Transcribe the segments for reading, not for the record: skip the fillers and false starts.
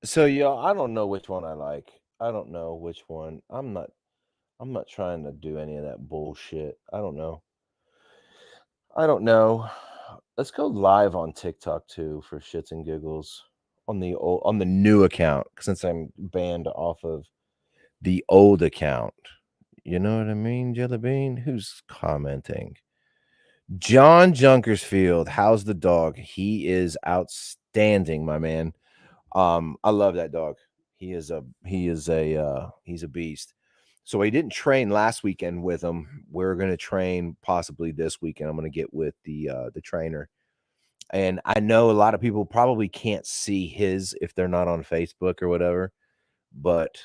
So yeah, I don't know which one I like. I don't know which one. I'm not trying to do any of that bullshit. I don't know. I don't know. Let's go live on TikTok too for shits and giggles on the new account since I'm banned off of the old account. You know what I mean, Jelly Bean? Who's commenting? John Junkersfield, how's the dog? He is outstanding, my man. I love that dog. He's a beast. So he didn't train last weekend with him. We're gonna train possibly this weekend. I'm gonna get with the trainer. And I know a lot of people probably can't see his if they're not on Facebook or whatever. But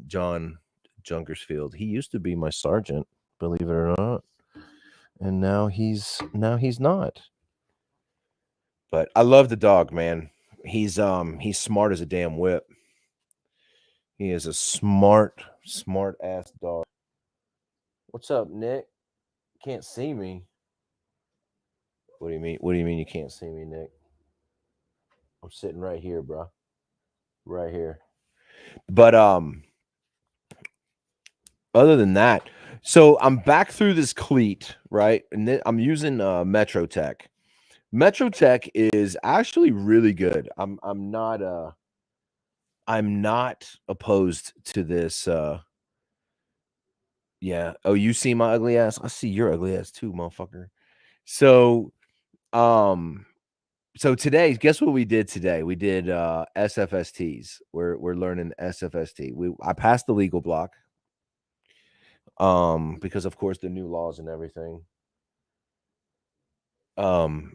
John Junkersfield, he used to be my sergeant, believe it or not. And now he's not. But I love the dog, man. He's smart as a damn whip. He is a smart ass dog. What's up, Nick? Can't see me. What do you mean? What do you mean you can't see me, Nick? I'm sitting right here, bro. Right here. But other than that, so I'm back through this cleat, right? And then I'm using Metro Tech. Metro Tech is actually really good. I'm not opposed to this. Yeah. Oh, you see my ugly ass? I see your ugly ass too, motherfucker. So, um, so today, guess what we did today? We did SFSTs. We're learning SFST. I passed the legal block, because of course the new laws and everything. Um,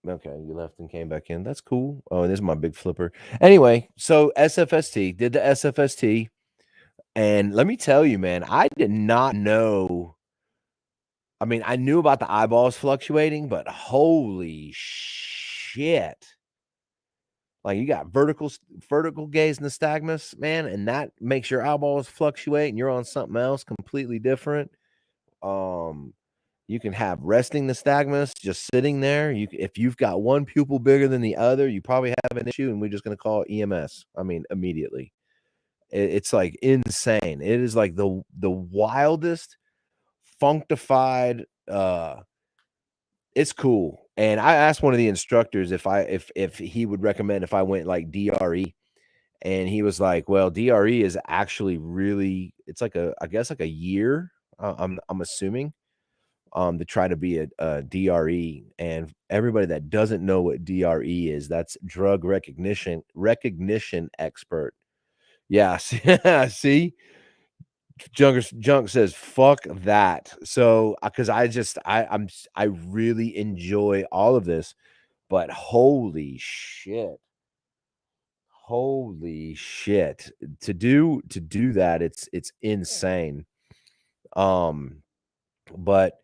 okay, you left and came back in. That's cool. Oh, and this is my big flipper. Anyway, so SFST did the SFST, and let me tell you, man, I did not know. I mean, I knew about the eyeballs fluctuating, but holy shit. Like you got vertical gaze nystagmus, man, and that makes your eyeballs fluctuate and you're on something else completely different. Um, you can have resting nystagmus just sitting there. If you've got one pupil bigger than the other, you probably have an issue, and we're just gonna call it EMS. I mean, immediately. It's like insane. It is like the wildest functified it's cool. And I asked one of the instructors if he would recommend if I went like DRE, and he was like, "Well, DRE is actually really it's like I guess like a year. I'm assuming to try to be a DRE. And everybody that doesn't know what DRE is, that's drug recognition expert. Yeah, see, Junk says, "Fuck that." So, because I really enjoy all of this, but holy shit, to do that, it's insane. Um, but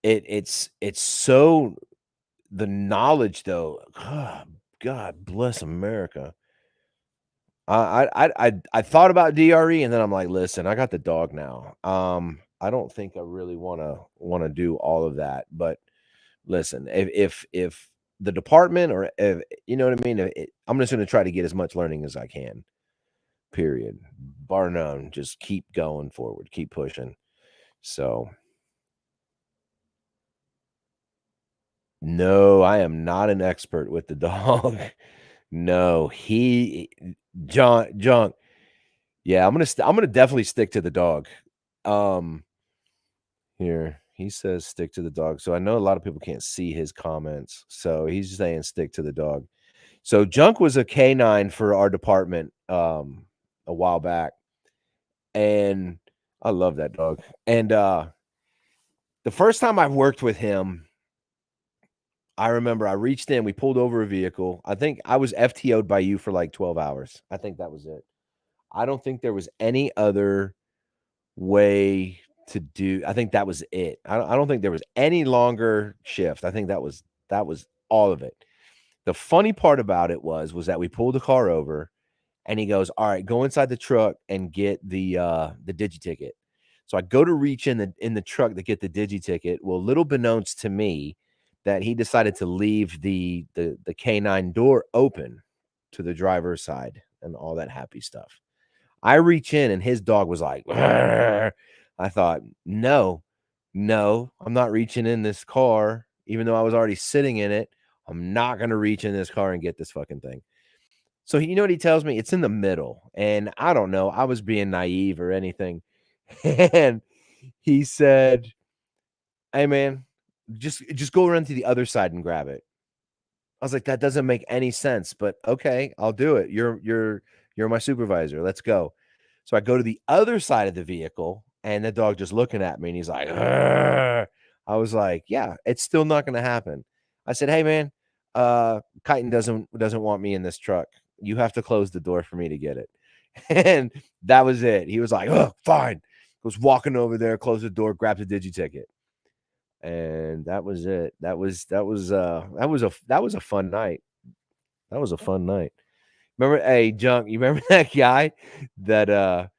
it's so the knowledge though. God bless America. I thought about DRE, and then I'm like, listen, I got the dog now. I don't think I really wanna do all of that. But listen, if the department or if you know what I mean, I'm just gonna try to get as much learning as I can. Period. Bar none. Just keep going forward, keep pushing. So no, I am not an expert with the dog. No, Junk. Yeah, I'm gonna definitely stick to the dog. Um, Here, he says stick to the dog. So I know a lot of people can't see his comments. So he's saying stick to the dog. So Junk was a canine for our department a while back. And I love that dog. And the first time I worked with him, I remember I reached in, we pulled over a vehicle. I think I was FTO'd by you for like 12 hours. I think that was it. I don't think there was any other way to do. I think that was it. I don't think there was any longer shift. I think that was all of it. The funny part about it was that we pulled the car over and he goes, "All right, go inside the truck and get the digi ticket." So I go to reach in the truck to get the digi ticket. Well, little beknownst to me that he decided to leave the K9 door open to the driver's side and all that happy stuff. I reach in and his dog was like, "Arr." I thought, no, I'm not reaching in this car, even though I was already sitting in it. I'm not going to reach in this car and get this fucking thing. So you know what he tells me? It's in the middle. And I don't know. I was being naive or anything. And he said, "Hey man, just go around to the other side and grab it." I was like, "That doesn't make any sense, but okay, I'll do it. You're my supervisor. Let's go." So I go to the other side of the vehicle and the dog just looking at me and he's like, "Arr." I was like, "Yeah, it's still not going to happen." I said, "Hey man, Chitin doesn't want me in this truck. You have to close the door for me to get it." And that was it. He was like, "Oh, fine." Goes walking over there, closed the door, grabbed a digi ticket. And that was it. That was a fun night. That was a fun night. Remember, hey, Junk, you remember that guy that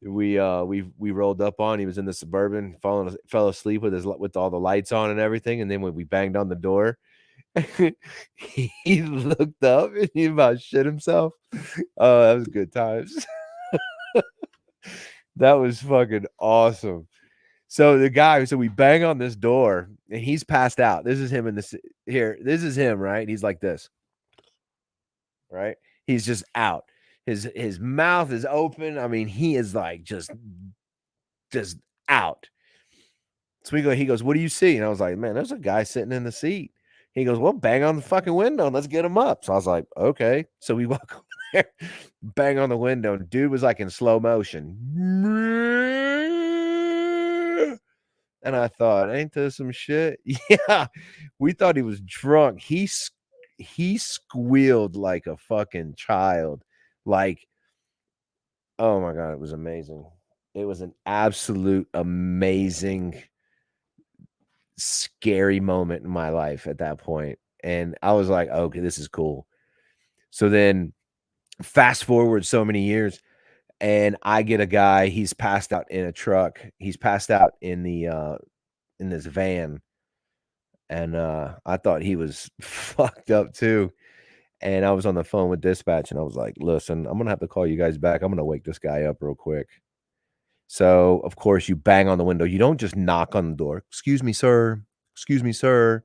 we rolled up on? He was in the Suburban, fell asleep with all the lights on and everything, and then when we banged on the door, he looked up and he about shit himself. Oh, that was good times. That was fucking awesome. So we bang on this door and he's passed out. This is him here. This is him, right? He's like this, right? He's just out. His mouth is open. I mean, he is like just out. So he goes, "What do you see?" And I was like, "Man, there's a guy sitting in the seat." He goes, "Well, bang on the fucking window and let's get him up." So I was like, "Okay." So we walk over there, bang on the window, and dude was like in slow motion. And I thought, ain't this some shit? Yeah. We thought he was drunk. He squealed like a fucking child. Like, oh my God, it was amazing. It was an absolute amazing, scary moment in my life at that point. And I was like, okay, this is cool. So then fast forward so many years, and I get a guy, he's passed out in a truck. He's passed out in this van. And I thought he was fucked up too. And I was on the phone with dispatch and I was like, "Listen, I'm gonna have to call you guys back. I'm gonna wake this guy up real quick." So of course you bang on the window. You don't just knock on the door. "Excuse me, sir. Excuse me, sir.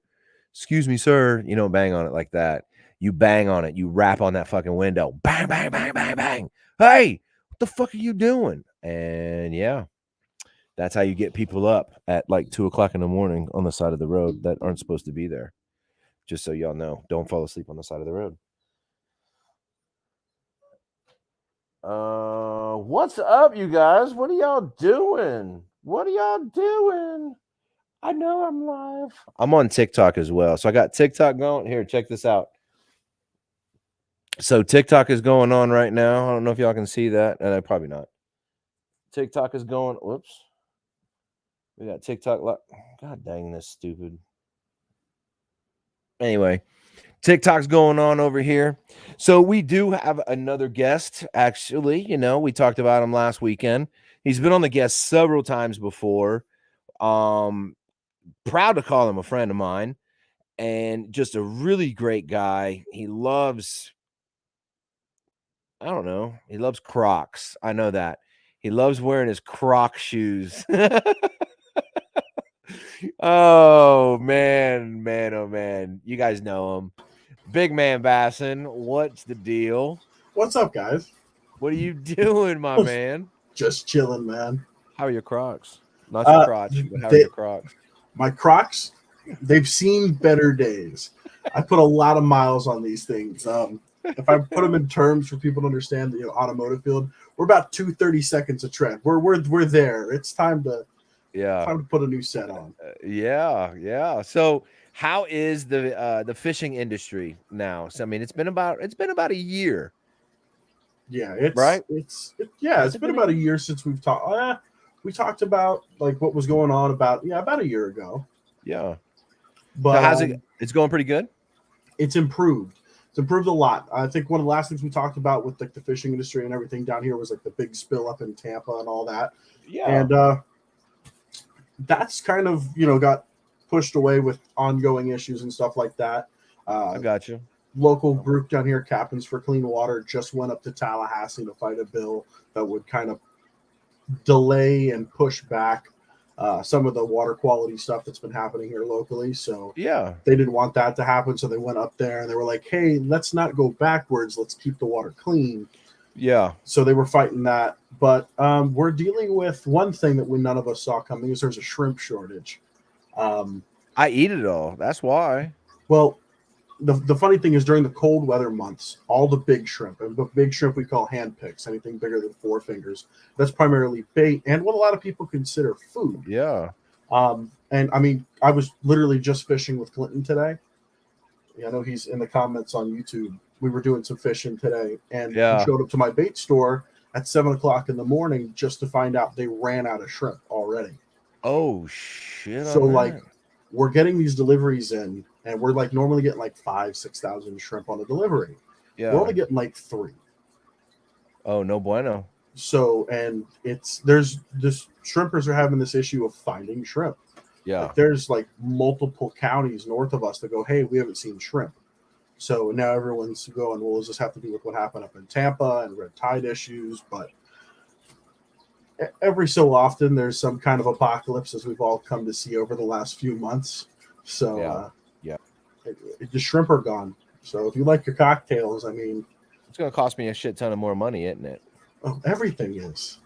Excuse me, sir." You don't bang on it like that. You bang on it. You rap on that fucking window. Bang, bang, bang, bang, bang. "Hey, what the fuck are you doing?" And yeah, that's how you get people up at like 2 o'clock in the morning on the side of the road that aren't supposed to be there. Just so y'all know, don't fall asleep on the side of the road. What's up, you guys? What are y'all doing? What are y'all doing? I know I'm live. I'm on TikTok as well. So I got TikTok going. Here, check this out. So TikTok is going on right now. I don't know if y'all can see that. Probably not. TikTok is going. Whoops. We got TikTok. God dang this stupid. Anyway, TikTok's going on over here. So we do have another guest, actually. You know, we talked about him last weekend. He's been on the guest several times before. Proud to call him a friend of mine and just a really great guy. He loves, I don't know, he loves Crocs. I know that. He loves wearing his Croc shoes. Oh, man, oh, man. You guys know him. Big Man Bassin, what's the deal? What's up, guys? What are you doing, my man? Just chilling, man. How are your Crocs? Not your crotch, but how are your Crocs? My Crocs, they've seen better days. I put a lot of miles on these things. If I put them in terms for people to understand the automotive field, we're about 230 seconds a tread. We're there. It's time to Yeah. Time to put a new set on. Yeah, yeah. So how is the fishing industry now? So I mean, it's been about a year, Yeah, right? yeah, Has it's it been been a about a year? year since we've talked. We talked about like what was going on about a year ago, Yeah. So but how's it? It's going pretty good. it's improved. It's improved a lot. I think one of the last things we talked about with like the fishing industry and everything down here was like the big spill up in Tampa and all that, Yeah, and that's kind of got pushed away with ongoing issues and stuff like that. I Uh, got you. Local group down here, Captains for Clean Water, just went up to Tallahassee to fight a bill that would kind of delay and push back some of the water quality stuff that's been happening here locally. So Yeah, they didn't want that to happen. So they went up there and they were like, hey, let's not go backwards. Let's keep the water clean. yeah. So they were fighting that. But we're dealing with one thing that none of us saw coming is there's a shrimp shortage. Um, I eat it all. That's why. well, the funny thing is during the cold weather months, all the big shrimp, and the big shrimp we call hand picks, anything bigger than 4 fingers, that's primarily bait and what a lot of people consider food. Yeah, And I mean, I was literally just fishing with Clinton today. I know he's in the comments on YouTube. We were doing some fishing today, and we yeah. showed up to my bait store at 7 o'clock in the morning just to find out they ran out of shrimp already. Oh shit So on like, that. we're getting these deliveries in, and we're like normally getting like 5,000-6,000 shrimp on a delivery. We're only Yeah. getting like three. Oh no bueno. So and there's this shrimpers are having this issue of finding shrimp. Yeah. Like there's like multiple counties north of us that go, hey, we haven't seen shrimp. So now everyone's going, well, does this have to do with what happened up in Tampa and red tide issues? But every so often there's some kind of apocalypse, as we've all come to see over the last few months. So Yeah. Yeah. the shrimp are gone. So if you like your cocktails, I mean, It's gonna cost me a shit ton of more money, isn't it? oh, everything is.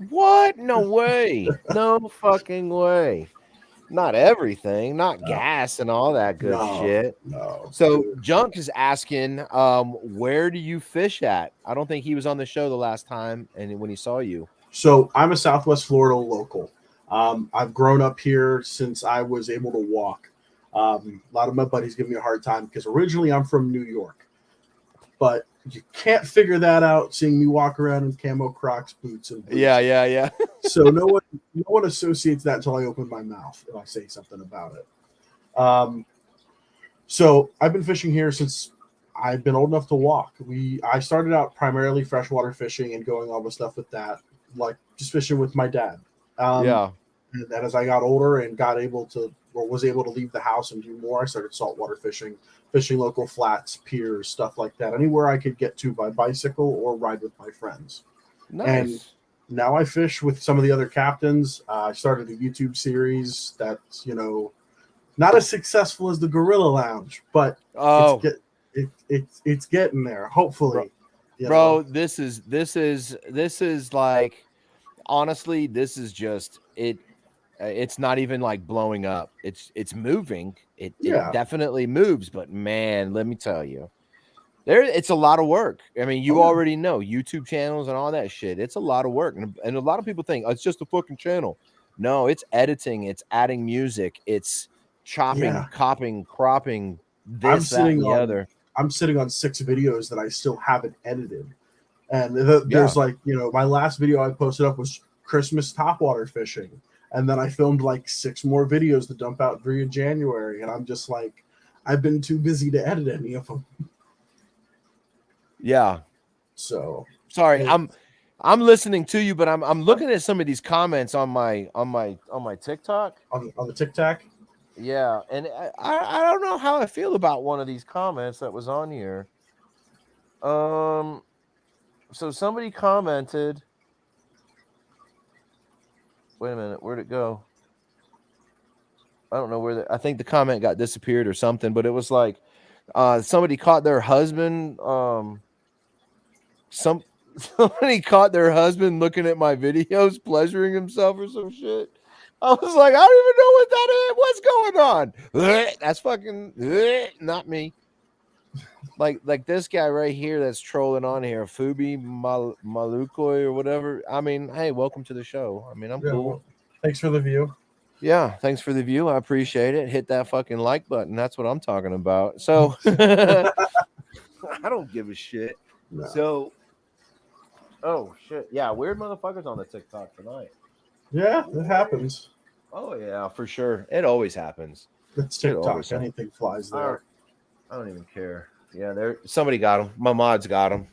What? No way. No fucking way. Not everything, not No, gas and all that good no, shit. no. So Junk is asking, where do you fish at? I don't think he was on the show the last time and when he saw you. So I'm a Southwest Florida local. I've grown up here since I was able to walk. A lot of my buddies give me a hard time because originally I'm from New York, but you can't figure that out seeing me walk around in camo Crocs, boots, and boots. Yeah, yeah, yeah. So no one associates that until I open my mouth and I say something about it. So I've been fishing here since I've been old enough to walk. I started out primarily freshwater fishing and going all the stuff with that, like just fishing with my dad. Um, Yeah. and then as I got older and was able to leave the house and do more, I started saltwater fishing, fishing local flats, piers, stuff like that, anywhere I could get to by bicycle or ride with my friends. And Nice. now I fish with some of the other captains. I started a YouTube series that's not as successful as the Gorilla Lounge, but it's Oh, get it's getting there. bro, Hopefully, you know. bro, this is like honestly, this is just it. It's not even like blowing up. It's moving. It Yeah. definitely moves, but man, let me tell you, it's a lot of work. I mean, Oh you yeah. already know YouTube channels and all that shit. It's a lot of work, and a lot of people think, "Oh, it's just a fucking channel." No, it's editing, it's adding music, it's chopping, Yeah. copping, cropping, I'm this, that, and sitting the on other. I'm sitting on 6 videos that I still haven't edited. And Yeah. there's like, my last video I posted up was Christmas topwater fishing. And then I filmed like 6 more videos to dump out via January. And I'm just like, I've been too busy to edit any of them. Yeah. So Sorry, it, I'm listening to you, but I'm looking at some of these comments on my TikTok. on the Tic Tac, Yeah, and I don't know how I feel about one of these comments that was on here. Um, so somebody commented. Wait a minate, where'd it go? I don't know where I think the comment got disappeared or something, but it was like somebody caught their husband some somebody caught their husband looking at my videos pleasuring himself or some shit. I was like, I don't even know what that is. What's going on? That's fucking not me. Like this guy right here that's trolling on here, Fubi Malukoi or whatever. I mean, hey, welcome to the show. I mean, I'm yeah, cool. Thanks for the view. Yeah, thanks for the view. I appreciate it. Hit that fucking like button. That's what I'm talking about. So I don't give a shit. No. So, oh shit, yeah, weird motherfuckers on the TikTok tonight. Yeah, it happens. Oh yeah, for sure. It always happens. It's It always TikTok. happens. Anything flies I there. don't, I don't even care. Yeah, there. Somebody got him. My mods got him.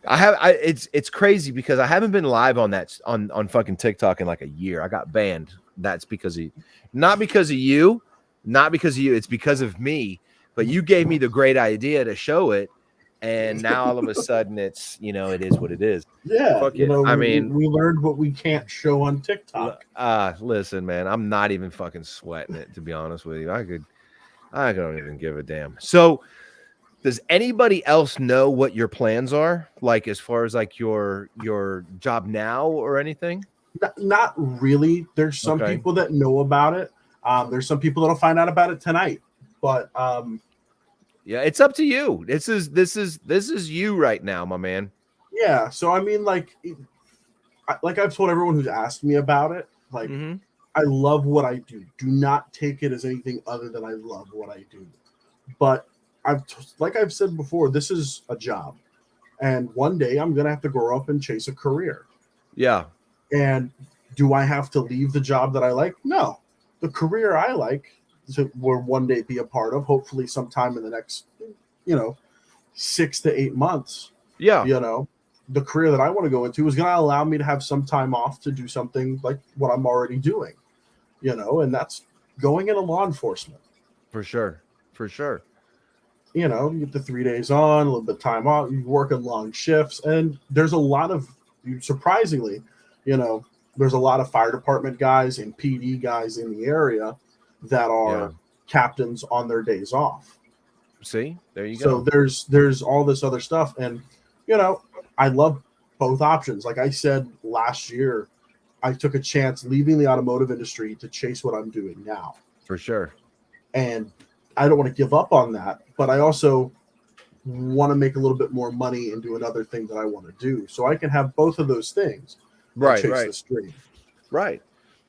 It's crazy because I haven't been live on that on fucking TikTok in like a year. I got banned. That's because of not because of you, not because of you. It's because of me. But you gave me the great idea to show it, and now all of a sudden it's it is what it is. Yeah, Fuck it. I mean, we learned what we can't show on TikTok. listen, man, I'm not even fucking sweating it, to be honest with you. I don't even give a damn. So does anybody else know what your plans are, like as far as like your job now or anything? Not really. There's some Okay. people that know about it. There's some people that'll find out about it tonight. But Yeah, it's up to you. This is you right now, my man. yeah, so I mean, like I've told everyone who's asked me about it, like Mhm. I love what I do. Do not take it as anything other than I love what I do. But like I've said before, this is a job, and one day I'm gonna have to grow up and chase a career. Yeah. And do I have to leave the job that I like? No. The career I like will one day be a part of, hopefully sometime in the next, 6 to 8 months. Yeah. The career that I want to go into is going to allow me to have some time off to do something like what I'm already doing, and that's going into law enforcement. For sure. For sure. You get the 3 days on, a little bit of time off, you work in long shifts, and there's a lot of, surprisingly, there's a lot of fire department guys and PD guys in the area that are captains on their days off. See, there you So go. there's all this other stuff, and I love both options. Like I said last year, I took a chance leaving the automotive industry to chase what I'm doing now. For sure. And I don't want to give up on that, but I also want to make a little bit more money and do another thing that I want to do. So I can have both of those things. Right, chase right. the stream. Right.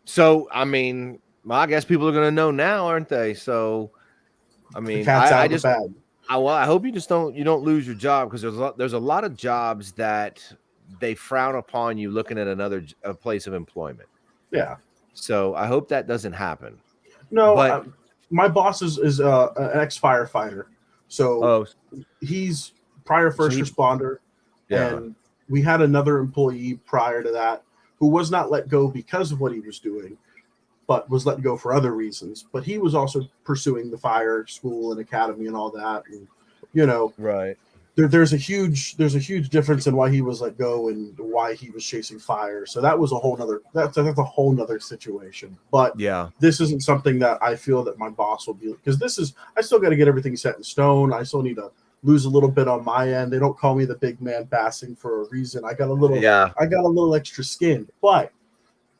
So, I mean, I guess people are going to know now, aren't they? So, I mean, The cat's out I of the just bag. I hope you don't lose your job, because there's a lot of jobs that they frown upon you looking at a place of employment. Yeah. So I hope that doesn't happen. No, But my boss is an ex-firefighter. So he's prior first responder. Yeah. And we had another employee prior to that who was not let go because of what he was doing, but was let go for other reasons. But he was also pursuing the fire school and academy and all that. And, right. There's a huge difference in why he was let go and why he was chasing fire. So that was that's a whole nother situation. But this isn't something that I feel that my boss will be, because I still got to get everything set in stone. I still need to lose a little bit on my end. They don't call me the big man passing for a reason. I got a little extra skin, but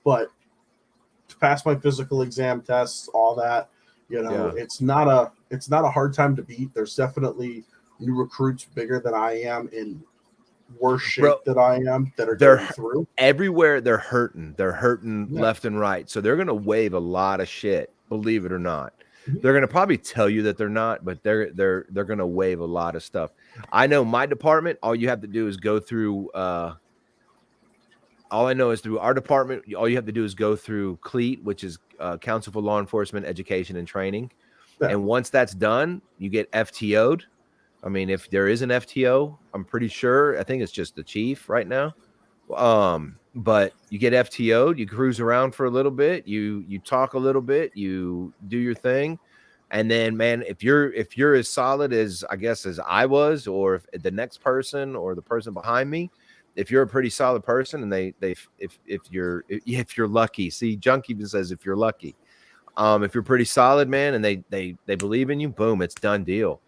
to pass my physical exam tests, all that, it's not a hard time to beat. There's definitely new recruits bigger than I am in worse shape than I am that are going through. Everywhere they're hurting left and right. So they're going to waive a lot of shit, believe it or not. They're going to probably tell you that they're not, but they're going to waive a lot of stuff. I know my department, all you have to do is go through all I know is through our department, all you have to do is go through CLEAT, which is Council for Law Enforcement Education and Training. Yeah. And once that's done, you get FTO'd. I mean, if there is an FTO, I'm pretty sure. I think it's just the chief right now. But you get FTO'd, you cruise around for a little bit, you talk a little bit, you do your thing. And then, man, if you're as solid as I was, or if the next person or the person behind me, if you're a pretty solid person, and if you're lucky, see, Junk even says if you're lucky, if you're pretty solid, man, and they believe in you, boom, it's done deal.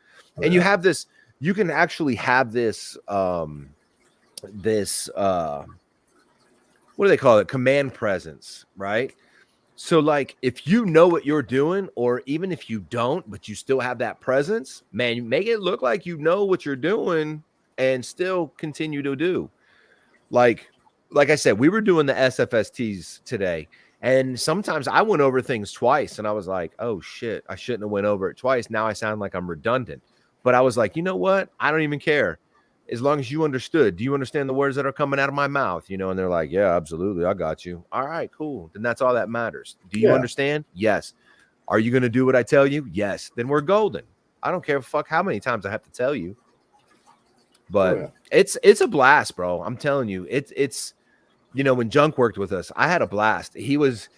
And you have this, you can actually have this, what do they call it? Command presence, right? So like, if you know what you're doing, or even if you don't, but you still have that presence, man, you make it look like you know what you're doing and still continue to do. Like I said, we were doing the SFSTs today, And sometimes I went over things twice and I was like, oh shit, I shouldn't have went over it twice. Now I sound like I'm redundant. But I was like, you know what? I don't even care. As long as you understood. Do you understand the words that are coming out of my mouth? You know, and they're like, yeah, absolutely. I got you. All right, cool. Then that's all that matters. Do you Yeah. understand? Yes. Are you going to do what I tell you? Yes. Then we're golden. I don't care fuck how many times I have to tell you. Oh But yeah. it's a blast, bro. I'm telling you. It's you know, when Junk worked with us, I had a blast. He was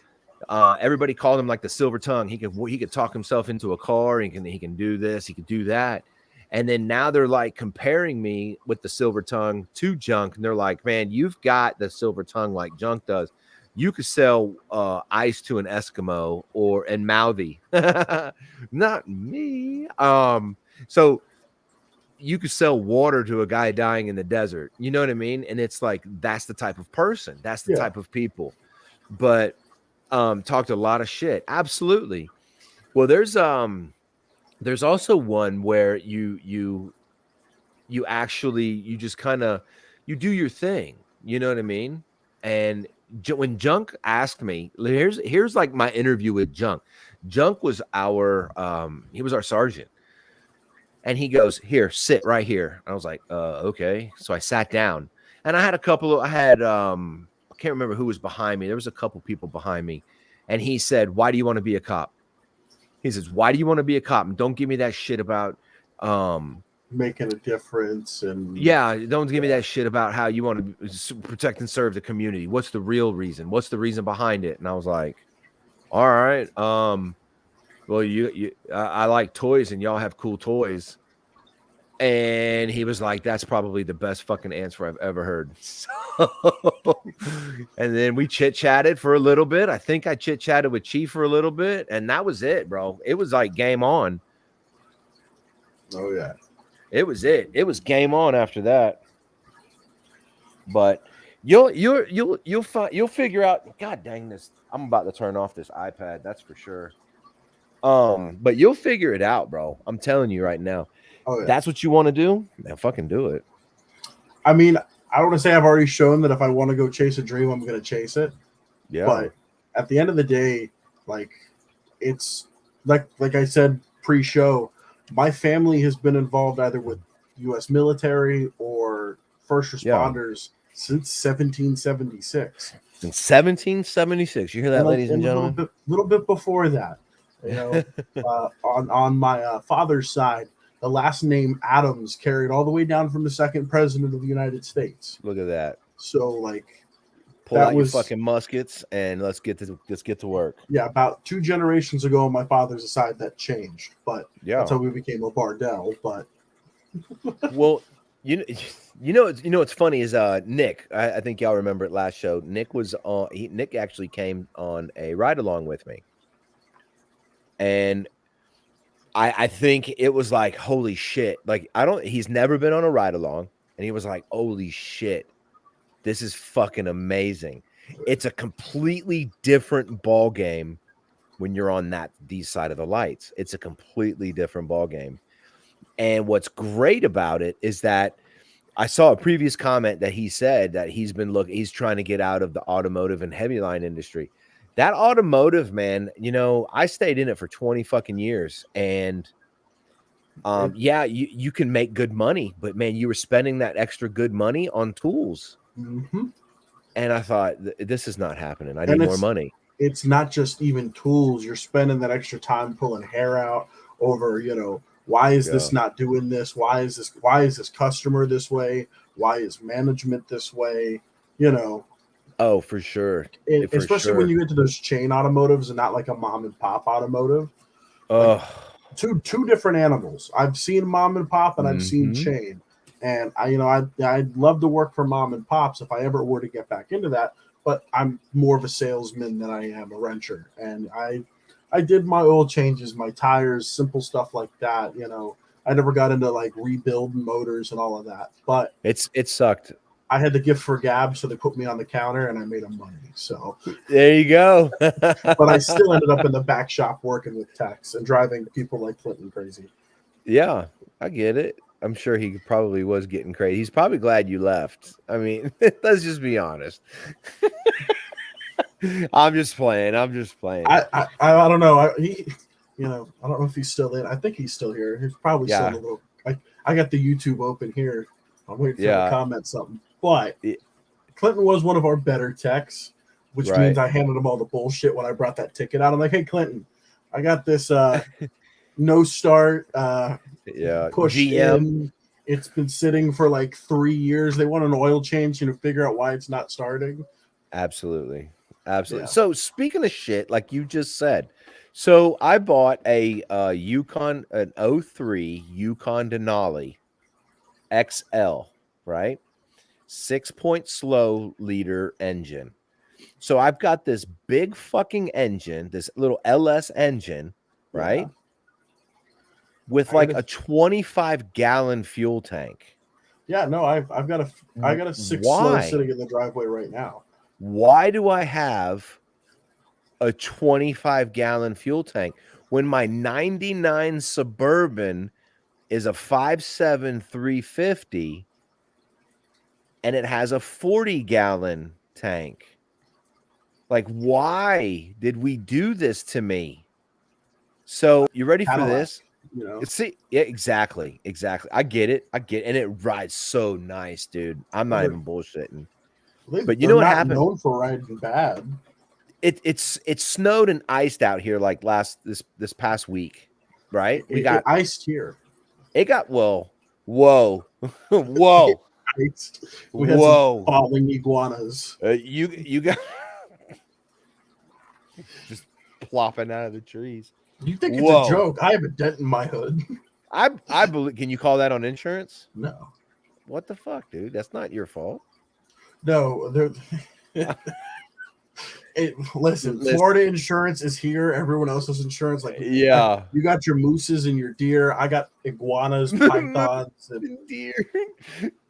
everybody called him like the silver tongue. He could talk himself into a car. He can do this. He could do that. And then now they're like comparing me with the silver tongue to Junk, and they're like, "Man, you've got the silver tongue like Junk does. You could sell ice to an Eskimo or and mouthy, not me." So you could sell water to a guy dying in the desert. You know what I mean? And it's like that's the type of person. That's the Yeah. type of people. But talked a lot of shit. Absolutely. Well, there's also one where you actually you just kind of you do your thing. You know what I mean? And when Junk asked me, here's like my interview with Junk. Junk was our he was our sergeant. And he goes, "Here, sit right here." I was like, okay. So I sat down and I had I can't remember who was behind me. There was a couple people behind me. And he said, "Why do you want to be a cop?" He says, "Why do you want to be a cop? And don't give me that shit about Making a difference and yeah, don't give me yeah. that shit about how you want to protect and serve the community. What's the real reason? What's the reason behind it?" And I was like, "All right, well, I like toys and y'all have cool toys." And he was like, "That's probably the best fucking answer I've ever heard." So, and then we chit chatted for a little bit. I think I chit chatted with Chief for a little bit, and that was it, bro. It was like game on. Oh yeah. It was it. It was game on after that. But you'll figure out. God dang this! I'm about to turn off this iPad. That's for sure. But you'll figure it out, bro. I'm telling you right now. Oh yeah. That's what you want to do. Man, fucking do it. I mean, I don't want to say I've already shown that if I want to go chase a dream, I'm going to chase it. Yeah. But at the end of the day, like it's like I said pre-show, my family has been involved either with U.S. military or first Yeah. responders since 1776, In 1776. You hear and that, like ladies and and a gentlemen? little bit before that, you know, on my father's side, the last name Adams carried all the way down from the second president of the United States. Look at that. So like Pull that out your was fucking muskets and let's get to work. yeah, about 2 generations ago on my father's side that changed, but that's Yeah. how we became a Bardell. But Well, you know, what's funny is Nick. I think y'all remember it last show. Nick was on. Nick actually came on a ride along with me, and I think it was like holy shit. Like I don't. He's never been on a ride along, and he was like, holy shit, this is fucking amazing. It's a completely different ball game when you're on these side of the lights. It's a completely different ball game. And what's great about it is that I saw a previous comment that he said that he's trying to get out of the automotive and heavy line industry. That automotive, man, I stayed in it for 20 fucking years. And it, yeah, you can make good money, but man, you were spending that extra good money on tools. mhm. And I thought, this is not happening. I need and more money. it's not just even tools. You're spending that extra time pulling hair out over, why is Yeah. this not doing this? Why is this customer this way? Why is management this way? You know, Oh, for sure. For especially when sure. you get to those chain automotives and not like a mom and pop automotive. Like Oh, two different animals. I've seen mom and pop and I've seen hmm chain. And I'd love to work for mom and pops if I ever were to get back into that. But I'm more of a salesman than I am a wrencher. And I did my oil changes, my tires, simple stuff like that. I never got into like rebuild motors and all of that. But it sucked. I had the gift for gab, so they put me on the counter and I made them money. So There you go. but I still ended up in the back shop working with techs and driving people like Clinton crazy. Yeah, I get it. I'm sure he probably was getting crazy. He's probably glad you left. I mean, let's just be honest. I'm just playing. I'm just playing. I don't know. I don't know if he's still in. I think he's still here. He's probably still in Yeah. a little. I got the YouTube open here. I'm waiting for him to Yeah. comment something. But It, Clinton was one of our better techs, which means right. I handed him all the bullshit when I brought that ticket out. I'm like, hey Clinton, I got this no start Yeah. push GM. in. It's been sitting for like 3 years. They want an oil change, figure out why it's not starting. Absolutely. Absolutely. Yeah, So speaking of shit, like you just said, so I bought a Yukon, an '03 Yukon Denali XL, right? 6 point slow liter engine. So I've got this big fucking engine, this little LS engine, yeah. right? With I got like a a 25-gallon fuel tank. yeah. No, I got a six slow Why? sitting in the driveway right now. Why do I have a 25-gallon fuel tank when my 99 Suburban is a 5.7 350 and it has a 40-gallon tank? Like, why did we do this to me? So, you ready for Cadillac, this? you know. See, yeah, exactly, exactly. I get it. I get, and it rides so nice, dude. I'm Well, not even bullshitting. But you they're know what not happened? known for riding bad. It snowed and iced out here like this past week, right? It iced here. It got whoa, It whoa, iced. We had some whoa. falling iguanas. You got just plopping out of the trees. You think it's a Whoa. joke? I have a dent in my hood. I believe. Can you call that on insurance? No, What the fuck, dude? That's not your fault. no. Listen, Listen, Florida insurance is here. Everyone else's insurance, like yeah. you got your mooses and your deer. I got iguanas, pythons, and Dear.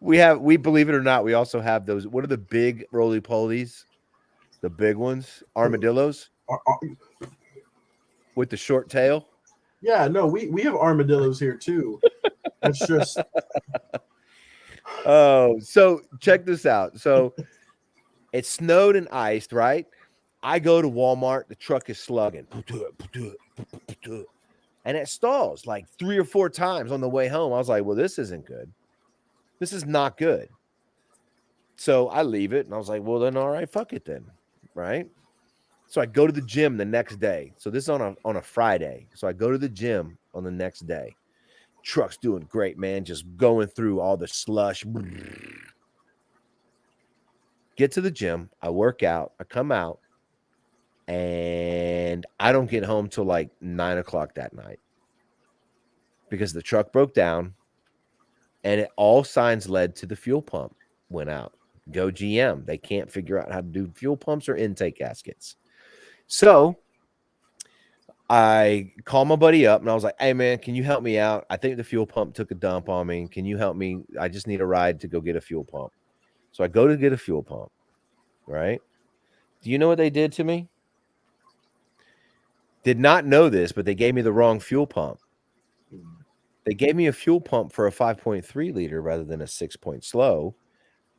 We believe it or not, we also have those. What are the big roly polies? The big ones, armadillos ar- ar- with the short tail. yeah, no, we have armadillos here too. That's just Oh, so check this out. So it snowed and iced, right? I go to Walmart, the truck is slugging, and it stalls like 3 or 4 times on the way home. I was like, well, this isn't good. This is not good. So I leave it and I was like, well, then all right, fuck it then. Right. So I go to the gym the next day. So this is on a Friday. So I go to the gym on the next day. Truck's doing great, man. Just going through all the slush. Get to the gym. I work out. I come out. And I don't get home till like 9 o'clock that night because the truck broke down and all signs led to the fuel pump went out. Go GM. They can't figure out how to do fuel pumps or intake gaskets. So I call my buddy up and I was like, hey, man, can you help me out? I think the fuel pump took a dump on me. Can you help me? I just need a ride to go get a fuel pump. So I go to get a fuel pump, right? Do you know what they did to me? Did not know this, but they gave me the wrong fuel pump. They gave me a fuel pump for a 5.3 liter rather than a 6 point slow,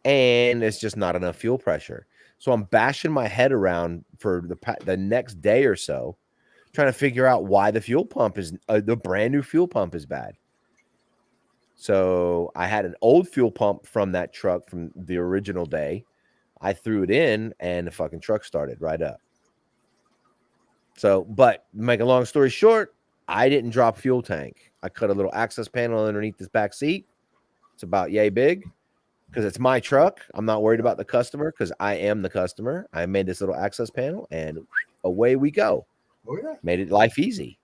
and it's just not enough fuel pressure. So I'm bashing my head around for the next day or so, trying to figure out why the fuel pump is the brand new fuel pump is bad. So I had an old fuel pump from that truck from the original day. I threw it in, and the fucking truck started right up. So, but make a long story short, I didn't drop fuel tank. I cut a little access panel underneath this back seat. It's about yay big because it's my truck. I'm not worried about the customer because I am the customer. I made this little access panel and away we go. oh yeah. Made it life easy.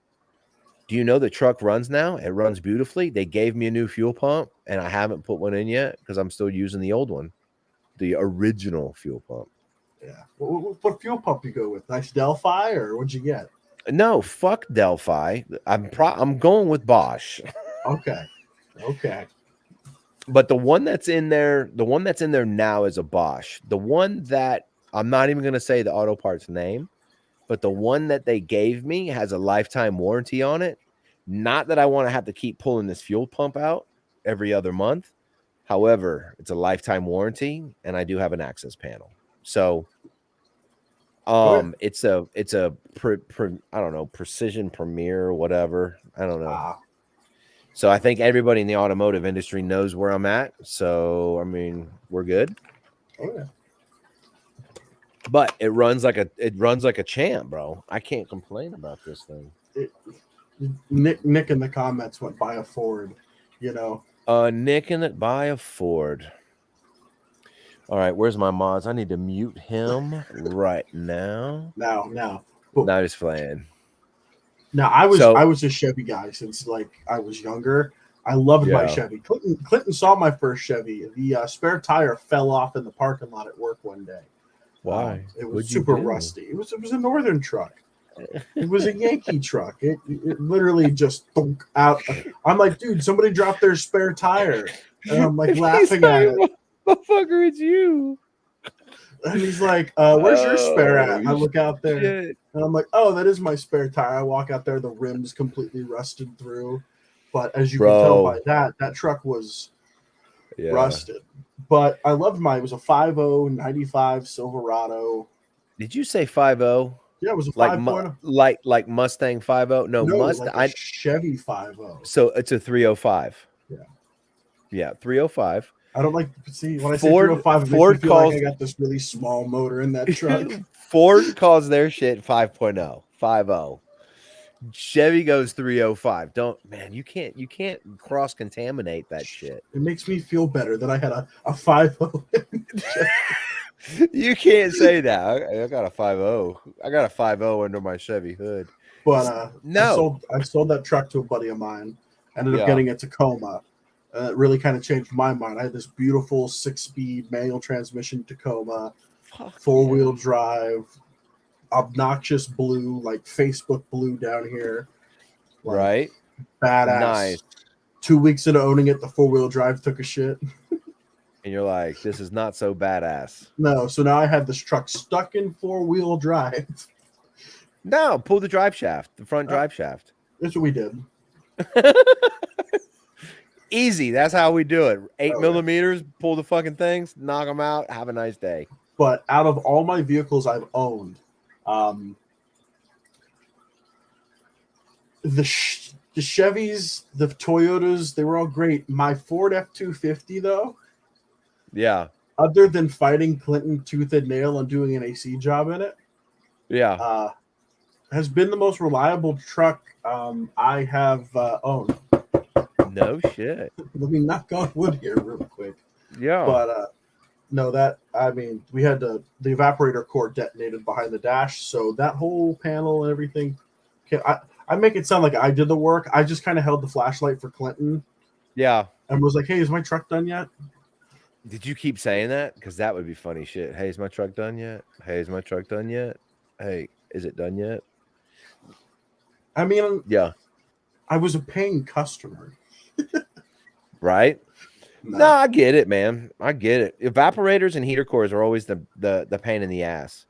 Do you know the truck runs now? It runs beautifully. They gave me a new fuel pump and I haven't put one in yet because I'm still using the old one, the original fuel pump. Yeah. What fuel pump you go with? Nice Delphi, or what'd you get? No, fuck Delphi. I'm going with Bosch. Okay. Okay. But the one that's in there now is a Bosch. The one that I'm not even going to say the auto parts name, but the one that they gave me has a lifetime warranty on it. Not that I want to have to keep pulling this fuel pump out every other month. However, it's a lifetime warranty and I do have an access panel. So Oh yeah. I don't know, precision premiere or whatever. I don't know. Ah, So I think everybody in the automotive industry knows where I'm at. So I mean, we're good. oh yeah. But it runs like a champ, bro. I can't complain about this thing. It, Nick in the comments went buy a Ford. You know. Nick and it buy a Ford. All right, where's my mods? I need to mute him right now. Now, but Not just playing. now So I was a Chevy guy since like I was younger. I loved my yeah, Chevy. Clinton saw my first Chevy. The spare tire fell off in the parking lot at work one day. why? It was What'd you super do? rusty. It was a Northern truck. It was a Yankee truck. It literally just thunk out. I'm like, dude, somebody dropped their spare tire, and I'm like He's laughing at like, it. motherfucker, it's you. And he's like, "Where's your spare at?" Oh I look out there, shit, and I'm like, "Oh, that is my spare tire." I walk out there, the rim's completely rusted through. But as you can tell by bro. that truck was Yeah. rusted. But I loved mine. It was a 50 '95 Silverado. Did you say 50? Yeah, it was a Like 5.0. like Mustang 50? No, No, Mustang. like a Chevy 50. So it's a 305. Yeah. Yeah, 305. I don't like see when I say Ford 305, it makes me Ford feel like I calls got this really small motor in that truck. Ford calls their shit 5.0, 50. Chevy goes 305. Don't man, you can't cross contaminate that shit. It makes me feel better that I had a 50. You can't say that. I got a 50. I got a 50 under my Chevy hood. But No. I sold that truck to a buddy of mine. Ended up Yeah. getting a Tacoma. It really kind of changed my mind. I had this beautiful 6-speed manual transmission Tacoma, Fuck yeah. four-wheel drive, obnoxious blue, like Facebook blue down here, like Right? badass. Nice. 2 weeks into owning it, the four-wheel drive took a shit. And you're like, this is not so badass. No, so now I had this truck stuck in four-wheel drive. No, pull the drive shaft, the front Uh, drive shaft. That's what we did. Easy. That's how we do it. Eight Oh, yeah. millimeters, pull the fucking things, knock them out. Have a nice day. But out of all my vehicles I've owned, um, the Chevys, the Toyotas, they were all great. My Ford F-250, though, Yeah. other than fighting Clinton tooth and nail and doing an AC job in it, Yeah. has been the most reliable truck I have owned. No shit. Let me knock on wood here real quick. Yeah. But no, that I mean, we had the evaporator core detonated behind the dash, so that whole panel and everything. I make it sound like I did the work. I just kind of held the flashlight for Clinton Yeah. and was like, "Hey, is my truck done yet?" Did you keep saying that? Because that would be funny shit. Hey, is my truck done yet? Hey, is my truck done yet? Hey, is it done yet? I mean, Yeah. I was a paying customer. Right? No, No, I get it, man. I get it. Evaporators and heater cores are always the pain in the ass.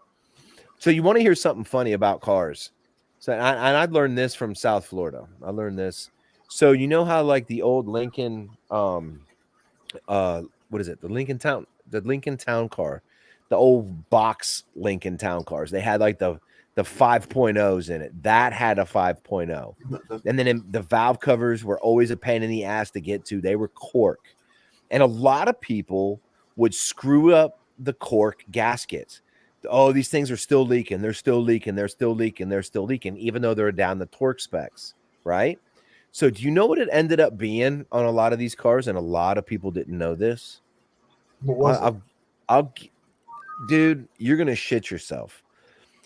So you want to hear something funny about cars? So I learned this from South Florida. I learned this. So you know how like the old Lincoln what is it? The Lincoln Town car, the old box Lincoln Town cars. They had like the 5.0s in it. That had a 5.0. And then the valve covers were always a pain in the ass to get to. They were cork. And a lot of people would screw up the cork gaskets. Oh, these things are still leaking. They're still leaking. They're still leaking. They're still leaking, even though they're down the torque specs, right? So, do you know what it ended up being on a lot of these cars? And a lot of people didn't know this. what I, was it? I'll, dude, you're gonna shit yourself.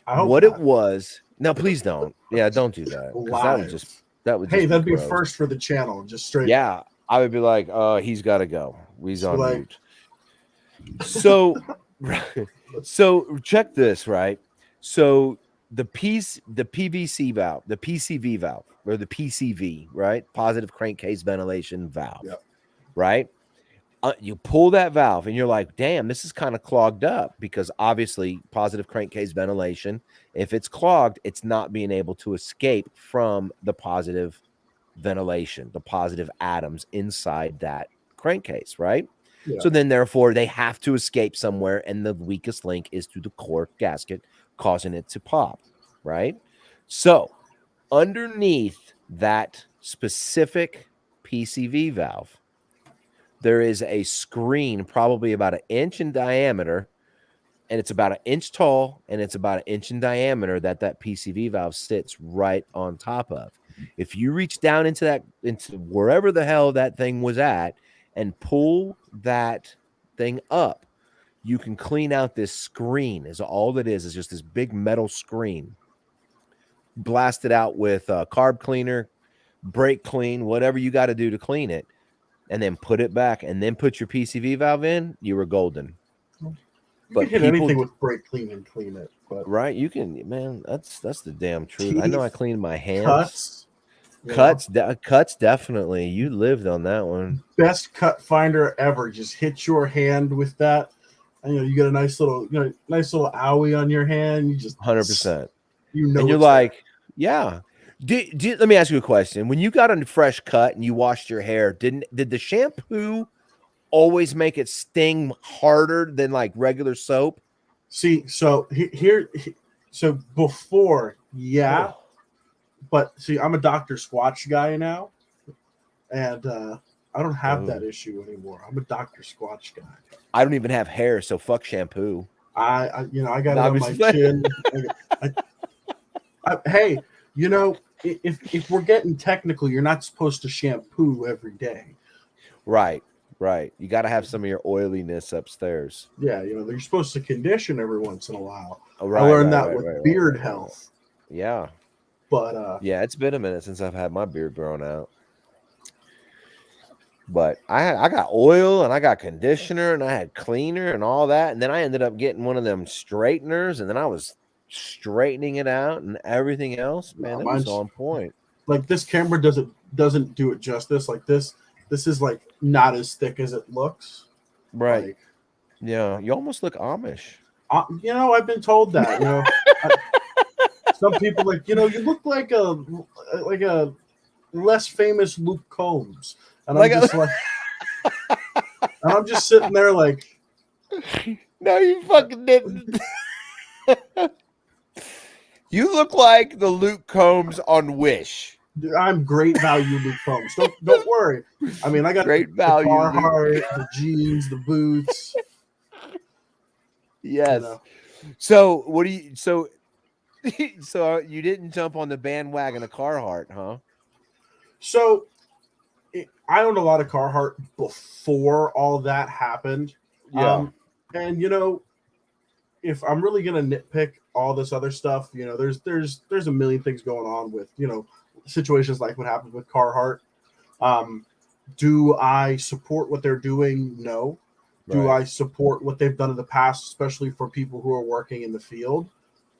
I hope What it not. was? No, please don't. Yeah, don't do that because Live. that would Hey, just be that'd be a gross. first for the channel, just straight up. Yeah, I would be like, he's got to go. He's So on like, mute. So, so check this, right? So the PVC valve, the PCV valve, or the PCV, right? Positive crankcase ventilation valve, Yep. right? You pull that valve and you're like, damn, this is kind of clogged up because obviously positive crankcase ventilation, if it's clogged, it's not being able to escape from the positive ventilation, the positive atoms inside that crankcase, right? Yeah. So then, therefore, they have to escape somewhere, and the weakest link is through the core gasket, causing it to pop, right? So underneath that specific PCV valve, there is a screen probably about an inch in diameter, and it's about an inch tall, and it's about an inch in diameter that PCV valve sits right on top of. If you reach down into wherever the hell that thing was at and pull that thing up, you can clean out this screen. Is all it is just this big metal screen. Blast it out with a carb cleaner, brake clean, whatever you got to do to clean it, and then put it back, and then put your PCV valve in. You were golden. You can But hit people, anything with brake clean and clean it, but right? You can, man. That's the damn truth. I know I teeth, cleaned my hands. cuts, you know, Cuts, definitely. You lived on that one. best cut finder ever. Just hit your hand with that, and you get a nice little owie on your hand. You just 100%. And you're it's there. like, yeah. Let me ask you a question. When you got a fresh cut and you washed your hair, did the shampoo always make it sting harder than like regular soap? See, so so before, yeah, Oh, but see, I'm a Dr. Squatch guy now, and I don't have that oh. issue anymore. I'm a Dr. Squatch guy. I don't even have hair, so fuck shampoo. I got No, it I'm on just my chin. Hey, if we're getting technical, you're not supposed to shampoo every day. right, right. You got to have some of your oiliness upstairs. Yeah, you're supposed to condition every once in a while. Oh, I right, learned right, that right, with right, right, beard right, right, right. health. Yeah, But yeah. It's been a minute since I've had my beard grown out. But I got oil and I got conditioner and I had cleaner and all that, and then I ended up getting one of them straighteners, and then I was straightening it out and everything else. Man, it was mine's on point. like this camera doesn't do it justice. Like this is like not as thick as it looks. Right. Like Yeah. You almost look Amish. I've been told that. I, some people like you look like a less famous Luke Combs, and I'm Like, just like, and I'm just sitting there like, no, you fucking didn't. You look like the Luke Combs on Wish. I'm great value Luke Combs. Don't worry. I mean, I got Great the value, Luke. Carhartt, the jeans, the boots. Yes. So what do you? So so you didn't jump on the bandwagon of Carhartt, huh? So I owned a lot of Carhartt before all that happened. Yeah. And if I'm really gonna nitpick all this other stuff, there's a million things going on with situations like what happened with Carhartt. Um, do I support what they're doing? No. Do Right. I support what they've done in the past, especially for people who are working in the field?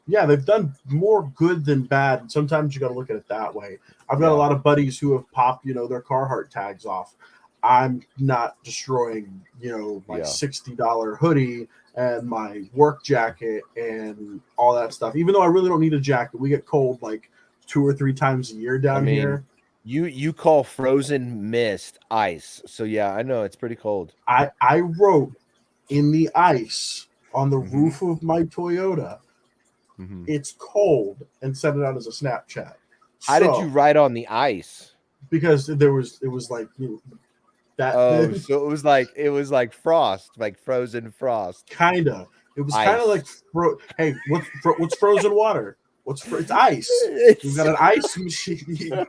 Yeah, they've done more good than bad. And sometimes you got to look at it that way. I've got a Yeah. lot of buddies who have popped, their Carhartt tags off. I'm not destroying, my Yeah. $60 hoodie and my work jacket and all that stuff. Even though I really don't need a jacket, we get cold like 2 or 3 times a year I down mean, here. you call frozen mist ice. So yeah, I know it's pretty cold. I wrote in the ice on the Mm-hmm. roof of my Toyota, Mm-hmm. it's cold, and sent it out as a Snapchat. How did you So ride on the ice? because it was like that Oh, thin, so it was like frost, like frozen frost. kind of. It was kind of Ice. like hey, what's frozen water? It's ice. We've It's got an ice machine.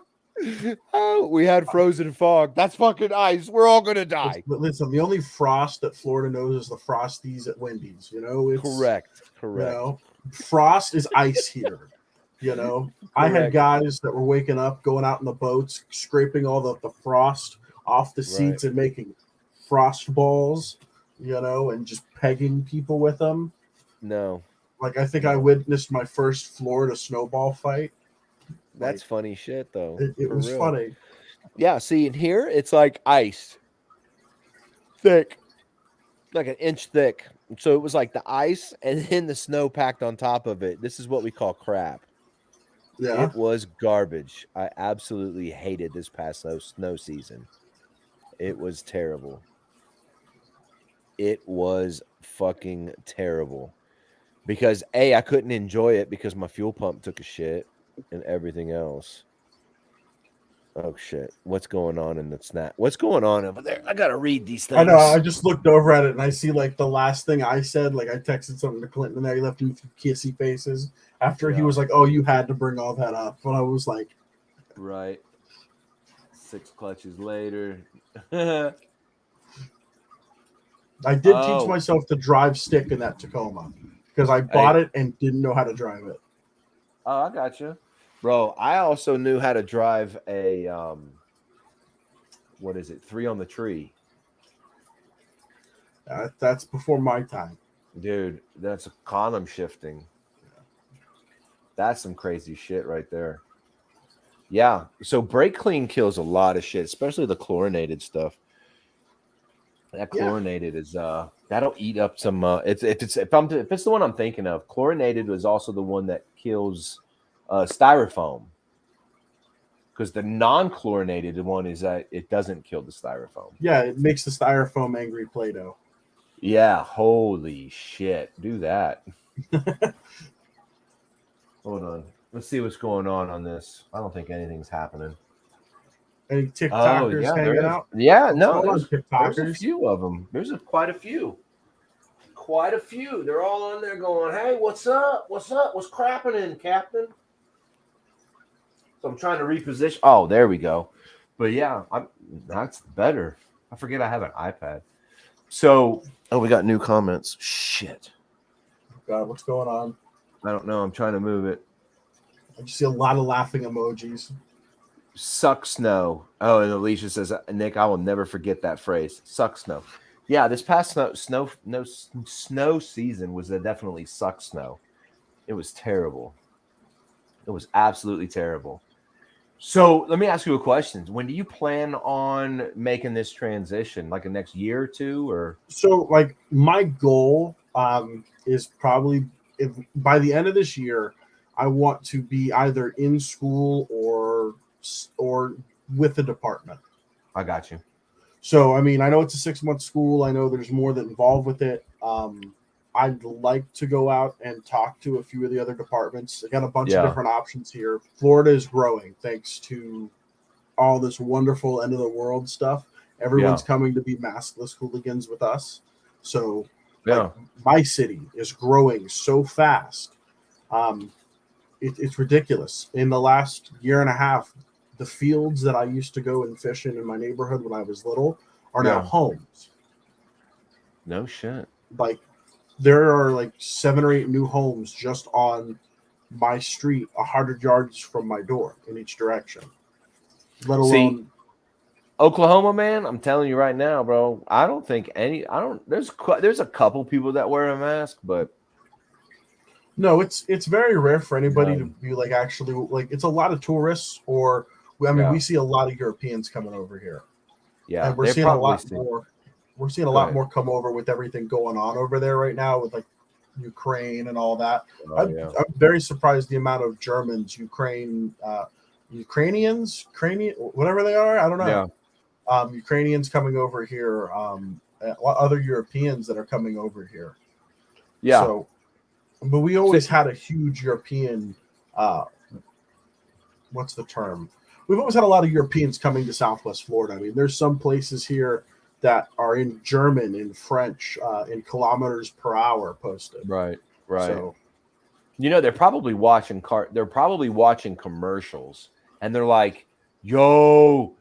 oh, we had frozen fog. That's fucking ice. We're all gonna die. Listen, the only frost that Florida knows is the Frosties at Wendy's. It's Correct. Correct. frost is ice here. I had Correct. guys that were waking up, going out in the boats, scraping all the frost off the Right. seats and making frost balls, and just pegging people with them. No. Like I think I witnessed my first Florida snowball fight. That's Like funny shit though. it For was real. funny. Yeah, see in here it's like ice. Thick. Like an inch thick. So it was like the ice and then the snow packed on top of it. This is what we call crap. Yeah. It was garbage. I absolutely hated this past snow season. It was terrible. it was fucking terrible because I couldn't enjoy it because my fuel pump took a shit and everything else. Oh shit! What's going on in the snap? What's going on over there? I gotta read these I know. I things. just looked over at it and I see like the last thing I said. Like I texted something to Clinton and I left him with kissy faces after he Yeah, was like, "Oh, you had to bring all that up." But I was like, right. 6 clutches later. Oh, I did teach myself to drive stick in that Tacoma because I bought I it and didn't know how to drive it. I got you, bro. I also knew how to drive a what is it? 3 on the tree, That's before my time. dude. That's a column shifting. That's some crazy shit right there. Yeah. So brake clean kills a lot of shit, especially the chlorinated stuff. That Yeah, chlorinated is that'll eat up some if it's the one I'm thinking of. Chlorinated was also the one that kills styrofoam because the non-chlorinated one is that it doesn't kill the styrofoam. yeah, it makes the styrofoam angry Play-Doh. Yeah, holy shit. Do that. Hold on. Let's see what's going on this. I don't think anything's happening. Any Oh, TikTokers yeah, there hanging is. out? Yeah, What's no, going on, there's a TikTokers? few of them. Quite a few. Quite a few. They're all on there going, "Hey, what's up? What's up? What's crapping, Captain?" So I'm trying to reposition. Oh, there we go. But yeah, that's better. I forget I have an iPad. So, oh, we got new comments. Shit. God, what's going on? I don't know. I'm trying to move it. I just see a lot of laughing emojis. Suck snow. Oh, and Alicia says, Nick, I will never forget that phrase. Suck snow. Yeah, this past snow season was definitely suck snow. It was terrible. It was absolutely terrible. So let me ask you a question. When do you plan on making this transition? Like the next year or two, or So, like, my goal is probably if by the end of this year, I want to be either in school or with the department. I got you. So, I mean, I know it's a 6 month school. I know there's more that involved with it. I'd like to go out and talk to a few of the other departments. I got a bunch of Yeah, different options here. Florida is growing thanks to all this wonderful end of the world stuff. yeah, Everyone's coming to be maskless hooligans with us. So, like, yeah. my city is growing so fast. Um, it's ridiculous. In the last year and a half, the fields that I used to go and fish in my neighborhood when I was little are now Yeah. homes. No shit. Like, there are like 7 or 8 new homes just on my street, 100 yards from my door in each direction. Let See, alone, Oklahoma, man, I'm telling you right now, bro. I don't think any. I don't. There's a couple people that wear a mask, but no, it's very rare for anybody to um, be like actually like it's a lot of tourists or I mean we yeah, see a lot of Europeans coming over here, yeah, and we're they're seeing a probably lot see. more. We're seeing a Go lot ahead. more come over with everything going on over there right now with like Ukraine and all that. Oh I'm, yeah, I'm very surprised the amount of Germans, Ukrainians, Ukrainian, whatever they are. I don't know. yeah, Ukrainians coming over here, other Europeans that are coming over here. yeah. So, but we So, always had a huge European. Uh, what's the term? We've always had a lot of Europeans coming to Southwest Florida. I mean, there's some places here that are in German, in French, in kilometers per hour posted. right, right. So They're probably watching They're probably watching commercials, and they're like, "Yo,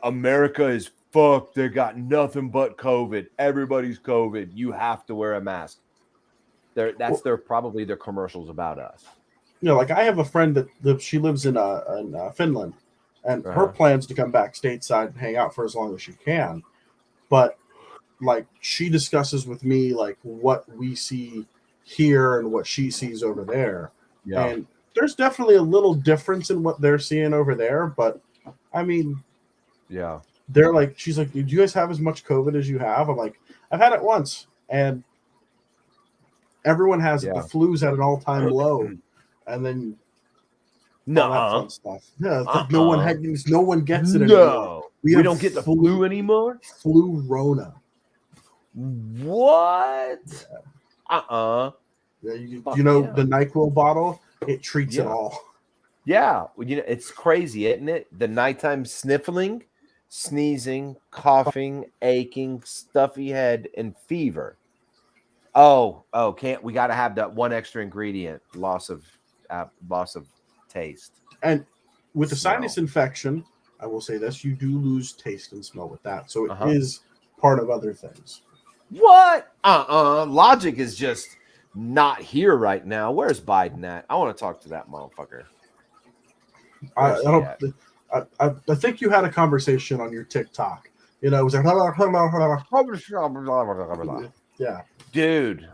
America is fucked. They got nothing but COVID. Everybody's COVID. You have to wear a mask." That's well, their probably their commercials about us. like I have a friend that she lives in Finland, and Uh her huh. plans to come back stateside and hang out for as long as she can. But like she discusses with me like what we see here and what she sees over there, Yeah. and there's definitely a little difference in what they're seeing over there. But I mean, Yeah. they're like, she's like, "Did you guys have as much COVID as you have?" I'm like, "I've had it once," and everyone has it. The Yeah. flu's at an all-time low, and then all that Nuh-uh. fun stuff. Yeah, it's like Uh-uh. no one gets it anymore. No. We We have don't get the flu anymore. flu Rona. What? Uh-uh. Yeah, you Fuck know yeah. the NyQuil bottle, it treats it Yeah. all. Yeah. Well, it's crazy, isn't it? The nighttime sniffling, sneezing, coughing, aching, stuffy head, and fever. Oh, can't we got to have that one extra ingredient, loss of taste, And with the sinus smell. infection, I will say this: you do lose taste and smell with that, so it Uh-huh. is part of other things. What? Logic is just not here right now. Where's Biden at? I want to talk to that motherfucker. I, Where's I he don't. at? I think you had a conversation on your TikTok. You know, it was like, yeah. Dude,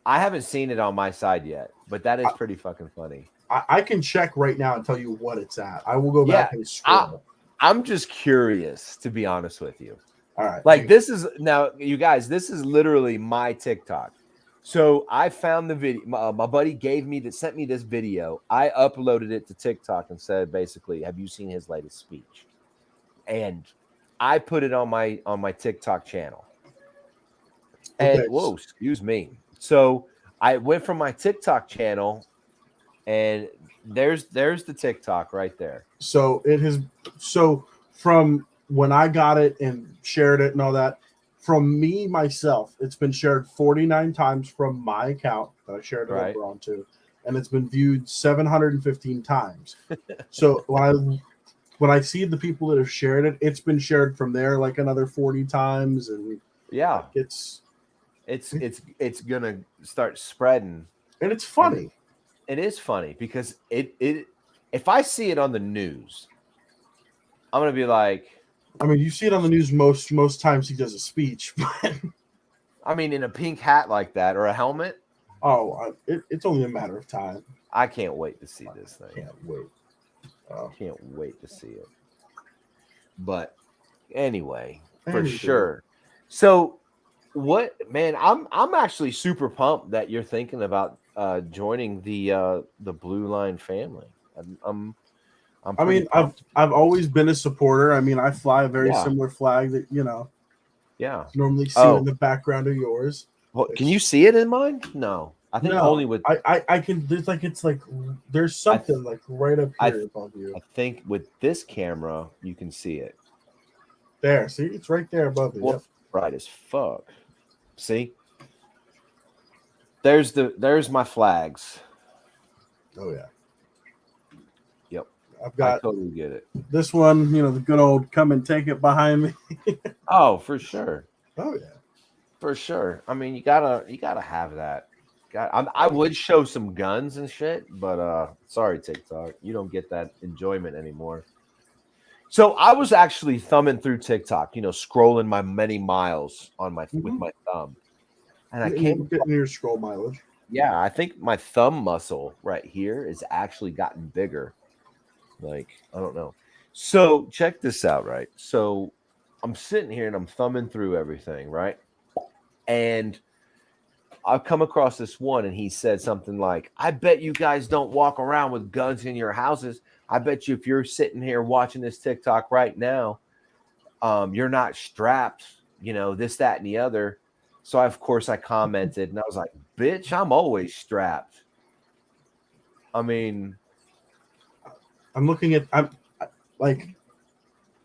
I haven't seen it on my side yet, but that is pretty fucking funny. I can check right now and tell you what it's at. I will go Yeah, back and scroll. I'm just curious, to be honest with you. All right. Like, this is now, you guys, this is literally my TikTok. So I found the video. My buddy sent me this video. I uploaded it to TikTok and said, basically, have you seen his latest speech? And I put it on my TikTok channel. And Okay. whoa, excuse me. So I went from my TikTok channel, and there's the TikTok right there. So it has. So from when I got it and shared it and all that, from me myself, it's been shared 49 times from my account that I shared it Right. over onto, and it's been viewed 715 times. So when I see the people that have shared it, it's been shared from there like another 40 times, and Yeah, it's gonna start spreading. and it's funny. It is funny because it if I see it on the news, I'm gonna be like, I mean, you see it on the news most times he does a speech, but I mean, in a pink hat like that or a helmet. it's only a matter of time. I can't wait to see this thing. Can't wait. Can't wait to see it. But anyway, for Anywho. sure. So what, man, I'm actually super pumped that you're thinking about joining the Blue Line family. I'm I mean, pumped. I've always been a supporter. I mean, I fly a very Yeah. similar flag that Yeah. normally see in the background of yours. Well, can you see it in mine? No, I think only with. I can. There's something like right up here above you. I think with this camera you can see it. There, see, it's right there above you. Yep. Bright as fuck. See, there's my flags. Oh yeah. Yep. I've got. I totally get it. This one, the good old "come and take it" behind me. Oh, for sure. Oh yeah. For sure. I mean, you gotta have that. I would show some guns and shit, but sorry, TikTok, you don't get that enjoyment anymore. So I was actually thumbing through TikTok, scrolling my many miles on with my thumb, and I came getting your scroll mileage. Yeah, I think my thumb muscle right here is actually gotten bigger. Like, I don't know. So check this out, right? So I'm sitting here and I'm thumbing through everything, right? And I've come across this one, and he said something like, I bet you guys don't walk around with guns in your houses. I bet you if you're sitting here watching this TikTok right now, you're not strapped, this, that, and the other. So, of course, I commented, and I was like, bitch, I'm always strapped. I mean, I'm looking at, like,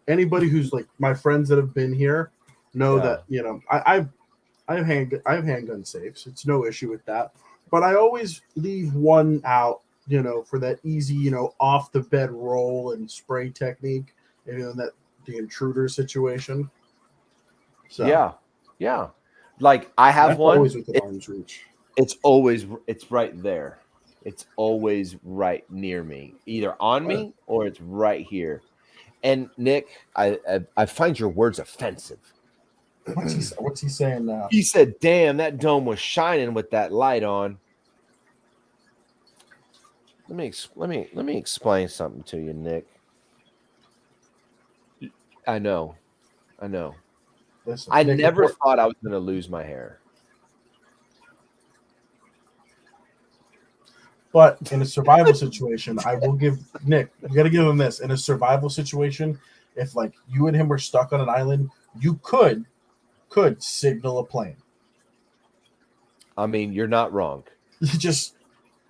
anybody who's like my friends that have been here know that, I have handgun safes. It's no issue with that. But I always leave one out, for that easy, off the bed roll and spray technique, that the intruder situation. So yeah. Like I have one. Always within arm's reach. It's right there. It's always right near me, either on me or it's right here. And Nick, I find your words offensive. What's he saying now? He said, "Damn, that dome was shining with that light on." Let me explain something to you, Nick. I know. Listen, I Nick, never thought I was going to lose my hair. But in a survival situation, I will give Nick, you got to give him this. In a survival situation, if like you and him were stuck on an island, you could could signal a plane. I mean, you're not wrong. Just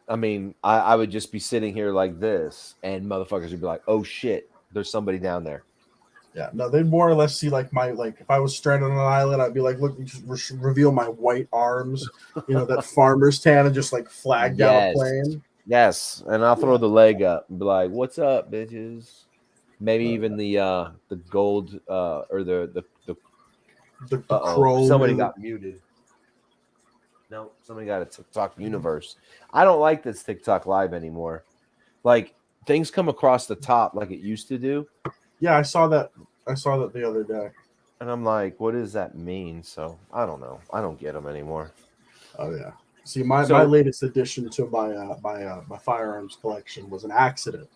I mean, I would just be sitting here like this, and motherfuckers would be like, "Oh shit, there's somebody down there." yeah, no, they'd more or less see like my like if I was stranded on an island, I'd be like, look, just reveal my white arms, that farmer's tan, and just like flag down a Yes, plane. yes, and I'll throw Yeah, the leg up and be like, "What's up, bitches?" Maybe uh, even the gold or the the chrome somebody in the got muted. No, somebody got a TikTok universe. I don't like this TikTok live anymore. Like things come across the top like it used to do, yeah, I saw that. I saw that the other day. and I'm like, what does that mean? So I don't know. I don't get them anymore. Oh yeah. See, my So latest addition to my firearms collection was an accident.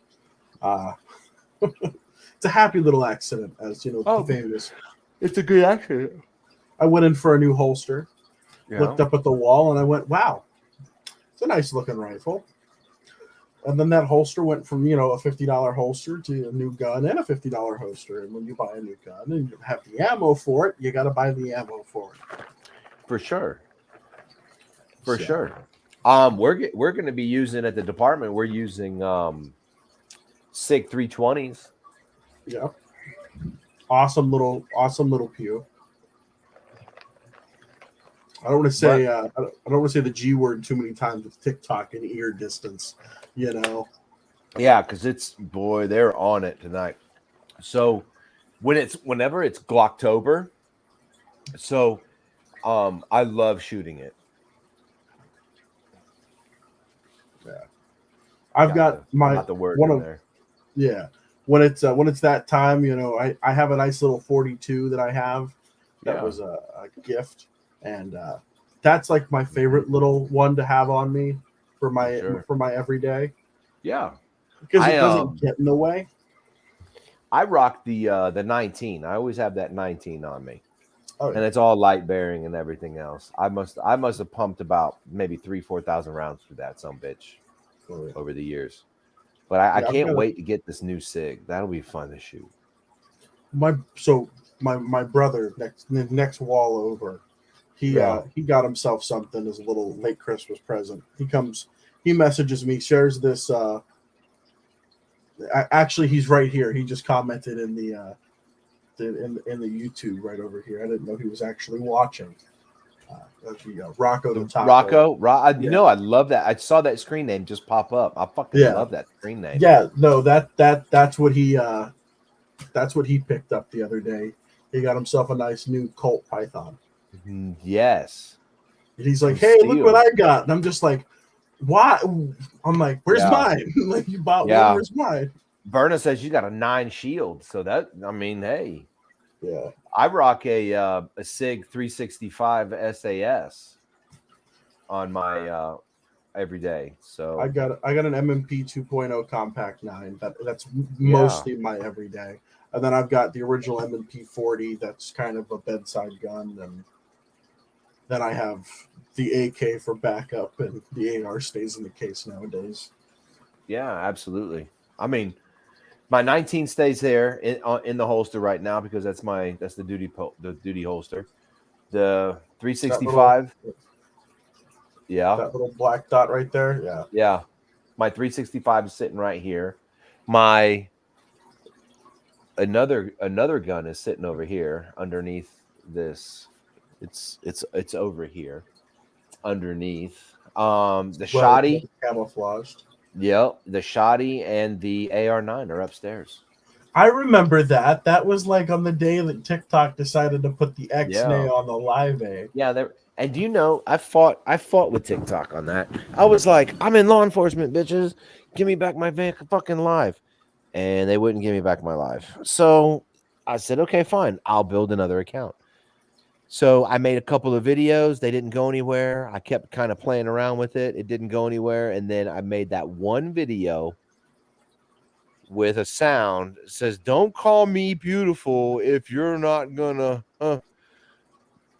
Uh, it's a happy little accident, as the oh, famous. it's a good accident. I went in for a new holster, Yeah. looked up at the wall, and I went, "Wow, it's a nice looking rifle." And then that holster went from a $50 holster to a new gun and a $50 holster. And when you buy a new gun and you have the ammo for it, you got to buy the ammo for it. For sure. For So sure. We're going to be using at the department. We're using SIG 320s. yeah, awesome little pew. I don't want to But say I don't want to say the G word too many times with TikTok and ear distance. You know, yeah, because it's boy, they're on it tonight. So whenever it's Glocktober, so I love shooting it. yeah. I've got my Got the word one in of there. yeah. When it's that time, I have a nice little 42 that I have that Yeah, was a gift, and that's like my favorite little one to have on me for for my sure. for my everyday Yeah. because I it doesn't get in the way. I rock the 19. I always have that 19 on me. Oh And yeah, it's all light bearing and everything else. I must have pumped about maybe 3,000-4,000 rounds through that some bitch oh, yeah. over the years. But I Yeah, I've can't got a, wait to get this new SIG. That'll be fun to shoot. my so my brother next wall over. Yeah. He got himself something as a little late Christmas present. He messages me, shares this. Actually, he's right here. He just commented in the YouTube right over here. I didn't know he was actually watching. Rocco the The Taco. Rocco, Yeah, I love that. I saw that screen name just pop up. I fucking yeah, love that screen name. yeah. No, that's what he picked up the other day. He got himself a nice new Colt Python. Yes. And he's like, Some "Hey, look what steel. I got!" And I'm just like, "Why?" I'm like, "Where's Yeah. mine? Like, you bought one. Yeah. Where's mine?" Verna says you got a 9 shield. So that, I mean, hey, Yeah, I rock a SIG 365 SAS on my every day. So I got an MMP 2.0 Compact 9. That's yeah. mostly my everyday. And then I've got the original MMP 40. That's kind of a bedside gun, and then I have the AK for backup, and the AR stays in the case nowadays. Yeah, absolutely. I mean, my 19 stays there in the holster right now because that's the duty holster. The That little 365, yeah, that little black dot right there. Yeah, yeah. My 365 is sitting right here. My another gun is sitting over here underneath this. It's over here. It's underneath. The well shoddy, camouflaged. yep, the shoddy and the AR9 are upstairs. I remember that. That was like on the day that TikTok decided to put the X-Nay Yeah. on the Live A. Yeah, there. And do you know, I fought with TikTok on that. I was like, I'm in law enforcement, bitches. Give me back my fucking live. And they wouldn't give me back my live. So I said, okay, fine. I'll build another account. So I made a couple of videos. They didn't go anywhere. I kept kind of playing around with it. It didn't go anywhere. And then I made that one video with a sound that says, don't call me beautiful if you're not gonna,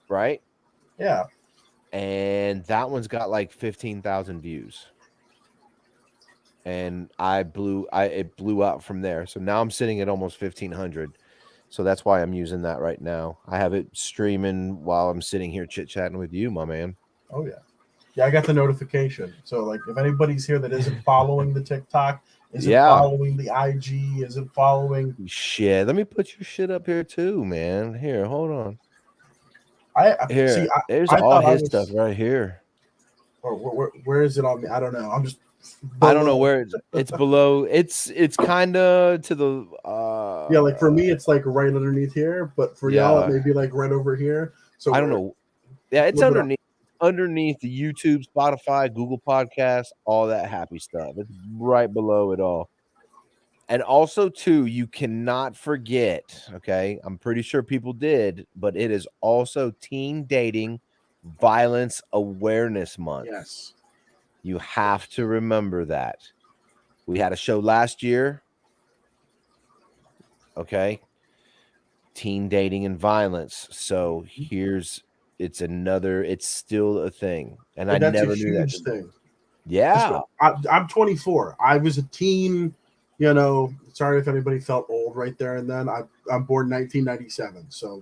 right? Yeah, And that one's got like 15,000 views. And it blew out from there. So now I'm sitting at almost 1,500. So that's why I'm using that right now. I have it streaming while I'm sitting here chit chatting with you, my man. Oh yeah. Yeah, I got the notification. So like if anybody's here that isn't following the TikTok, isn't Yeah. following the IG, isn't following Shit. Let me put your shit up here too, man. Here, hold on. see Here. There's I all thought I his stuff was right here. or where is it on me? I don't know. I'm just I don't know below. where it's below. It's kind of to the Yeah, like for me it's like right underneath here, but for y'all it yeah. may be like right over here. So I don't we're a know. Yeah, it's little bit up. underneath the YouTube, Spotify, Google Podcasts, all that happy stuff. It's right below it all. And also, too, you cannot forget, okay? I'm pretty sure people did, but it is also Teen Dating Violence Awareness Month. Yes. You have to remember that. We had a show last year, okay? Teen dating and violence. So it's still a thing. And I And that's a never knew that. huge thing. Yeah. I'm 24. I was a teen. You know, sorry if anybody felt old right there and then. I'm born 1997, so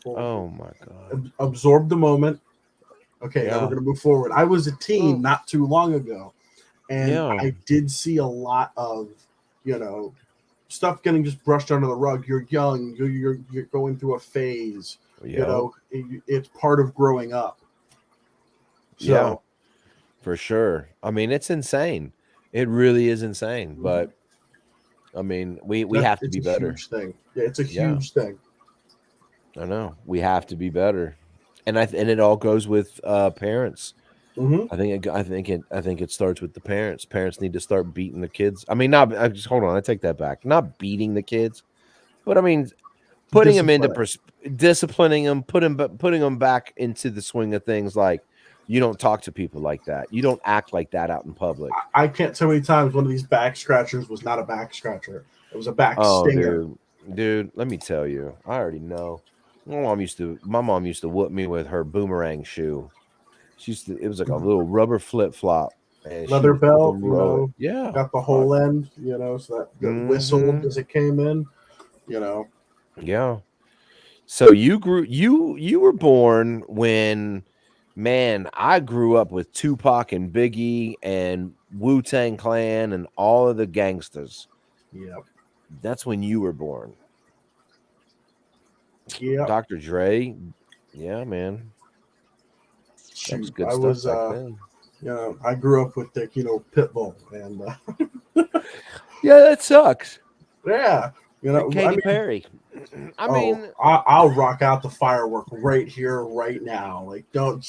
Oh my God. absorb the moment. Okay, now we're Yeah. gonna move forward. I was a teen Oh, not too long ago, and yeah. I did see a lot of, you know, stuff getting just brushed under the rug. You're young. You're going through a phase. You Yeah. know, it's part of growing up. Yeah. So For sure. I mean, it's insane. It really is insane. But I mean, we that have to it's be a better. huge thing. Yeah, it's a Yeah. huge thing. I know. We have to be better. And it all goes with parents. Mm-hmm. I think it starts with the parents. Parents need to start beating the kids. I mean, not I just hold on. I take that back. Not beating the kids, but I mean putting them into Discipline. disciplining them, putting them back into the swing of things. Like you don't talk to people like that. You don't act like that out in public. I can't tell how many times one of these back scratchers was not a back scratcher. It was a back Oh, stinger. dude. Let me tell you. I already know. My mom used to whoop me with her boomerang shoe. She used to. It was like a little rubber flip flop, and she Leather would belt, fucking you roll it. know, Yeah. got the God. whole end, you know, so that got whistled Mm-hmm. as it came in, you know. Yeah. So you were born when man, I grew up with Tupac and Biggie and Wu-Tang Clan and all of the gangsters. Yep. That's when you were born. Yep. Dr. Dre, yeah, man. That was Shoot. good I stuff was back then. you know, I grew up with the, you know, Pitbull and Yeah, that sucks. yeah, you And know, I Katy mean, Perry. I oh, mean, I'll rock out the firework right here, right now. Like, don't.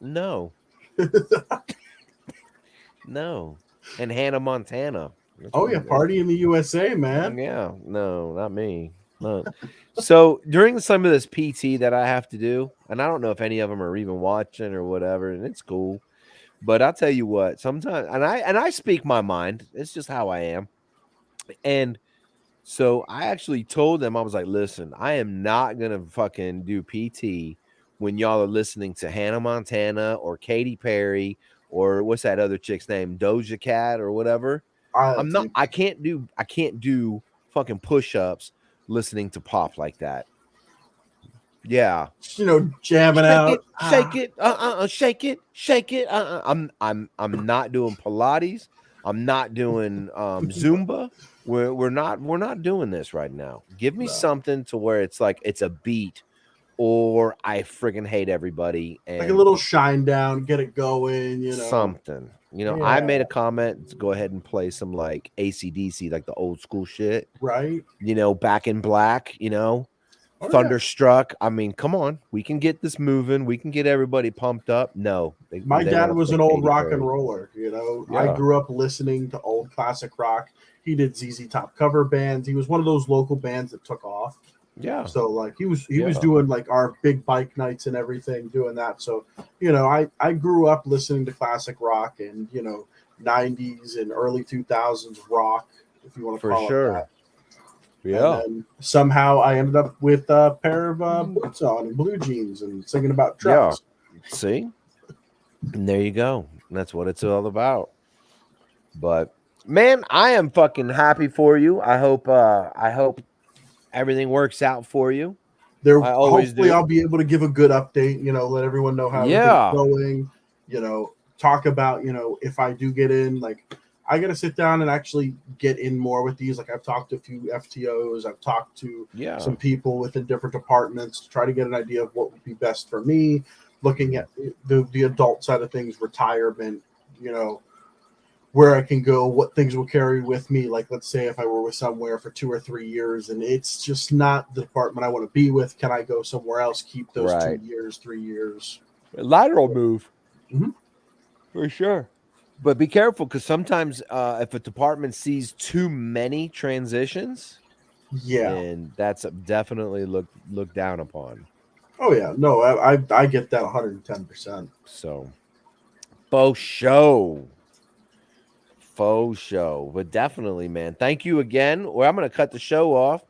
no. No. And Hannah Montana. That's Oh what yeah, I'm going party in the USA, to. man. Yeah, no, not me. No. So during some of this PT that I have to do, and I don't know if any of them are even watching or whatever, and it's cool. But I'll tell you what, sometimes and I speak my mind. It's just how I am. And so I actually told them, I was like, listen, I am not gonna fucking do PT when y'all are listening to Hannah Montana or Katy Perry or what's that other chick's name? Doja Cat or whatever. I I can't do fucking push-ups listening to pop like that. Yeah. you know, jamming Shake out. it, shake it, shake it, shake it. I'm not doing Pilates. I'm not doing Zumba. We're not doing this right now. Give me No. something to where it's like it's a beat, or I friggin' hate everybody Like a and little shine down, get it going, you know. something. You know, I Yeah, made a comment to go ahead and play some like ACDC, like the old school shit. right. You know, Back in Black. You know, Oh yeah. Thunderstruck. I mean, come on, we can get this moving. We can get everybody pumped up. No, My they dad want to was play an old Katy rock and Perry. roller, you know. I Yeah, grew up listening to old classic rock. He did ZZ Top cover bands. He was one of those local bands that took off. yeah, So like he was yeah, doing like our big bike nights and everything, doing that. So you know, I grew up listening to classic rock and you know 90s and early 2000s rock, if you want to for call it sure. that. And Yeah, then somehow I ended up with a pair of boots on and blue jeans and singing about yeah. trucks. See, and there you go. That's what it's all about. But man, I am fucking happy for you. I hope everything works out for you. There, I always hopefully, do. I'll be able to give a good update. Let everyone know how everything's Yeah. going. Talk about if I do get in, like I got to sit down and actually get in more with these. Like I've talked to a few FTOs, I've talked to Yeah. some people within different departments to try to get an idea of what would be best for me. Looking at the adult side of things, retirement, you know, where I can go, what things will carry with me. Like, let's say if I were with somewhere for 2 or 3 years and it's just not the department I want to be with, can I go somewhere else, keep those Right. 2 years, 3 years? Lateral move. Mhm. For sure. But be careful because sometimes if a department sees too many transitions, Yeah. then that's definitely looked down upon. Oh, yeah. No, I get that 110%. So faux show. Faux show. But definitely, man. Thank you again. Well, I'm gonna cut the show off.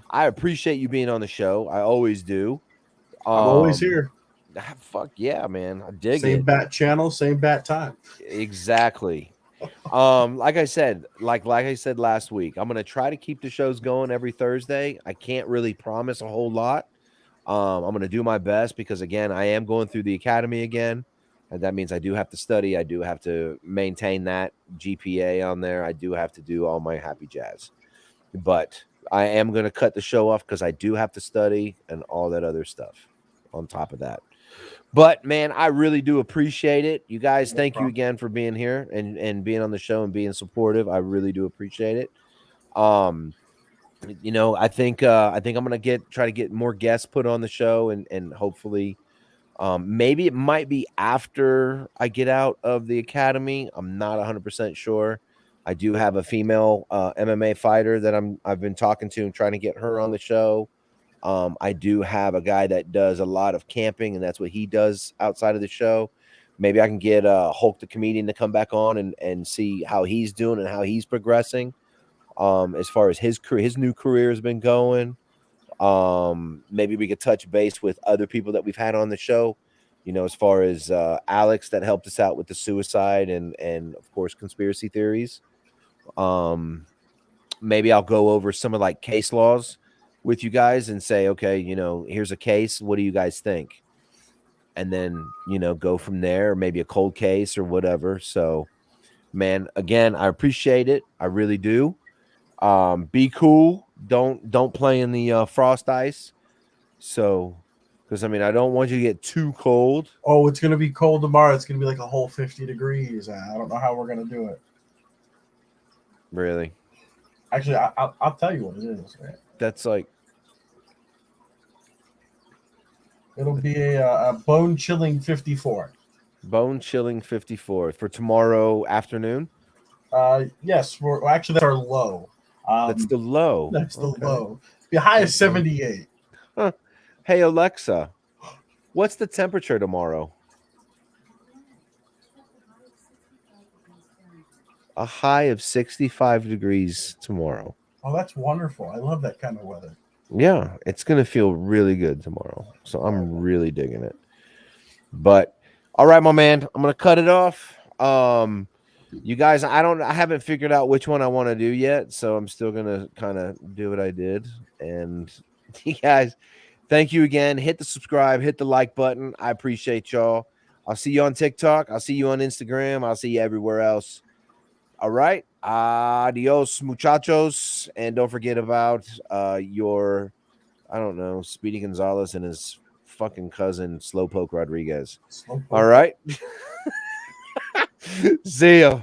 I appreciate you being on the show. I always do. I'm always here. Fuck yeah, man. I dig Same it. bat channel, same bat time. Exactly. Like I said last week, I'm gonna try to keep the shows going every Thursday. I can't really promise a whole lot. I'm gonna do my best because again, I am going through the academy again. And that means I do have to study. I do have to maintain that GPA on there. I do have to do all my happy jazz. But I am gonna cut the show off because I do have to study and all that other stuff on top of that. But man, I really do appreciate it. You guys, No thank you problem. again for being here and being on the show and being supportive. I really do appreciate it. Um, I think I'm gonna try to get more guests put on the show and hopefully maybe it might be after I get out of the academy. I'm not 100% sure. I do have a female MMA fighter that I've been talking to and trying to get her on the show. I do have a guy that does a lot of camping, and that's what he does outside of the show. Maybe I can get Hulk the comedian to come back on and see how he's doing and how he's progressing. As far as his new career has been going. Maybe we could touch base with other people that we've had on the show. As far as Alex that helped us out with the suicide and of course conspiracy theories. Um, Maybe I'll go over some of like case laws with you guys and say, okay, here's a case. What do you guys think? And then, go from there, or maybe a cold case or whatever. So, man, again, I appreciate it. I really do. Be cool. Don't play in the frost ice. So, because I mean, I don't want you to get too cold. Oh, it's gonna be cold tomorrow. It's gonna be like a whole 50 degrees. I don't know how we're gonna do it. Really, Actually, I'll tell you what it is. that's like It'll be a bone chilling 54. bone chilling 54 for tomorrow afternoon. Yes, well, actually that's our low. That's Um, the low. that's the Okay. low. The high is Okay. 78. Huh. Hey Alexa, what's the temperature tomorrow? A high of 65 degrees tomorrow. Oh, that's wonderful. I love that kind of weather. Yeah, it's going to feel really good tomorrow. So Oh, I'm really digging it. But all right, my man, I'm going to cut it off. You guys, I haven't figured out which one I want to do yet, so I'm still going to kind of do what I did. And you guys, thank you again. Hit the subscribe, hit the like button. I appreciate y'all. I'll see you on TikTok. I'll see you on Instagram. I'll see you everywhere else. All right. Adios, muchachos. And don't forget about your, I don't know, Speedy Gonzalez and his fucking cousin, Slowpoke Rodriguez. All Slowpoke. right. See ya.